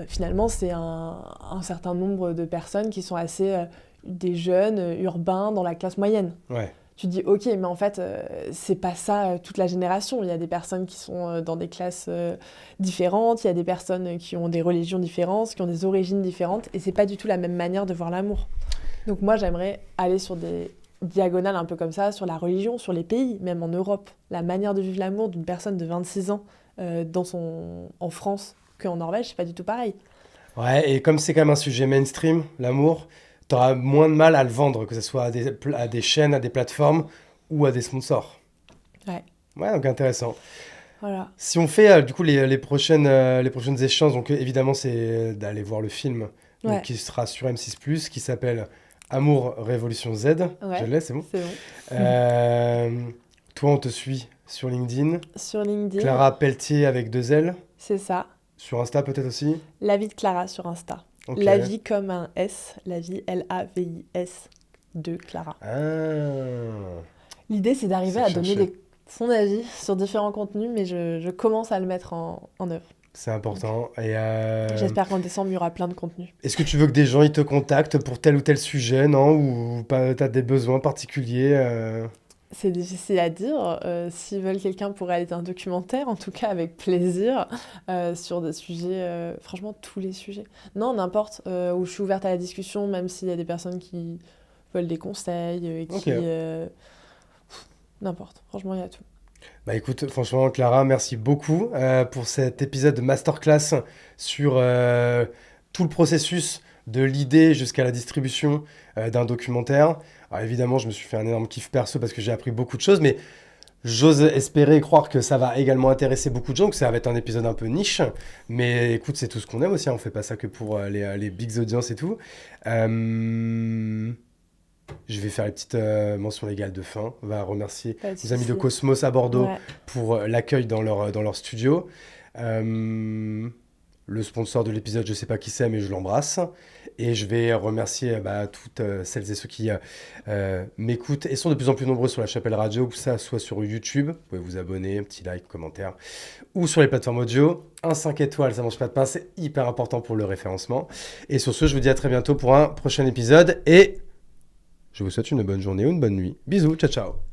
Finalement, c'est un certain nombre de personnes qui sont assez des jeunes, urbains, dans la classe moyenne. Ouais. Tu te dis, ok, mais en fait, c'est pas ça toute la génération. Il y a des personnes qui sont dans des classes différentes, il y a des personnes qui ont des religions différentes, qui ont des origines différentes, et c'est pas du tout la même manière de voir l'amour. Donc moi, j'aimerais aller sur des diagonales un peu comme ça, sur la religion, sur les pays, même en Europe. La manière de vivre l'amour d'une personne de 26 ans en France qu'en Norvège, c'est pas du tout pareil. Ouais, et comme c'est quand même un sujet mainstream, l'amour, t'auras moins de mal à le vendre, que ce soit à des chaînes, à des plateformes ou à des sponsors. Ouais. Ouais, donc intéressant. Voilà. Si on fait du coup les prochaines échanges, donc évidemment c'est d'aller voir le film donc, qui sera sur M6+, qui s'appelle Amour Révolution Z. Ouais, Je l'ai, c'est bon. C'est bon. Toi, on te suit sur LinkedIn. Sur LinkedIn. Clara Pelletier avec 2 L. C'est ça. Sur Insta peut-être aussi. La vie de Clara sur Insta. Okay. La vie comme un S, la vie L-A-V-I-S de Clara. L'idée, c'est d'arriver à donner son avis sur différents contenus, mais je commence à le mettre en œuvre. C'est important. Et j'espère qu'en décembre, il y aura plein de contenus. Est-ce que tu veux que des gens ils te contactent pour tel ou tel sujet, non ? Ou t'as des besoins particuliers C'est difficile à dire. S'ils veulent quelqu'un pour réaliser un documentaire, en tout cas avec plaisir, sur des sujets, franchement tous les sujets. Non, n'importe, où je suis ouverte à la discussion, même s'il y a des personnes qui veulent des conseils, n'importe, franchement il y a tout. Bah écoute, franchement Clara, merci beaucoup pour cet épisode de Masterclass sur tout le processus de l'idée jusqu'à la distribution d'un documentaire. Alors évidemment, je me suis fait un énorme kiff perso parce que j'ai appris beaucoup de choses, mais j'ose espérer et croire que ça va également intéresser beaucoup de gens, que ça va être un épisode un peu niche. Mais écoute, c'est tout ce qu'on aime aussi, hein. On fait pas ça que pour les big audiences et tout. Je vais faire les petites mentions légales de fin. On va remercier Pas de nos amis de souci. Cosmos à Bordeaux Ouais. pour l'accueil dans leur studio. Le sponsor de l'épisode, je sais pas qui c'est, mais je l'embrasse. Et je vais remercier toutes celles et ceux qui m'écoutent et sont de plus en plus nombreux sur la Chapelle Radio, que ça soit sur YouTube, vous pouvez vous abonner, un petit like, commentaire, ou sur les plateformes audio. Un 5 étoiles, ça mange pas de pain, c'est hyper important pour le référencement. Et sur ce, je vous dis à très bientôt pour un prochain épisode et je vous souhaite une bonne journée ou une bonne nuit. Bisous, ciao ciao.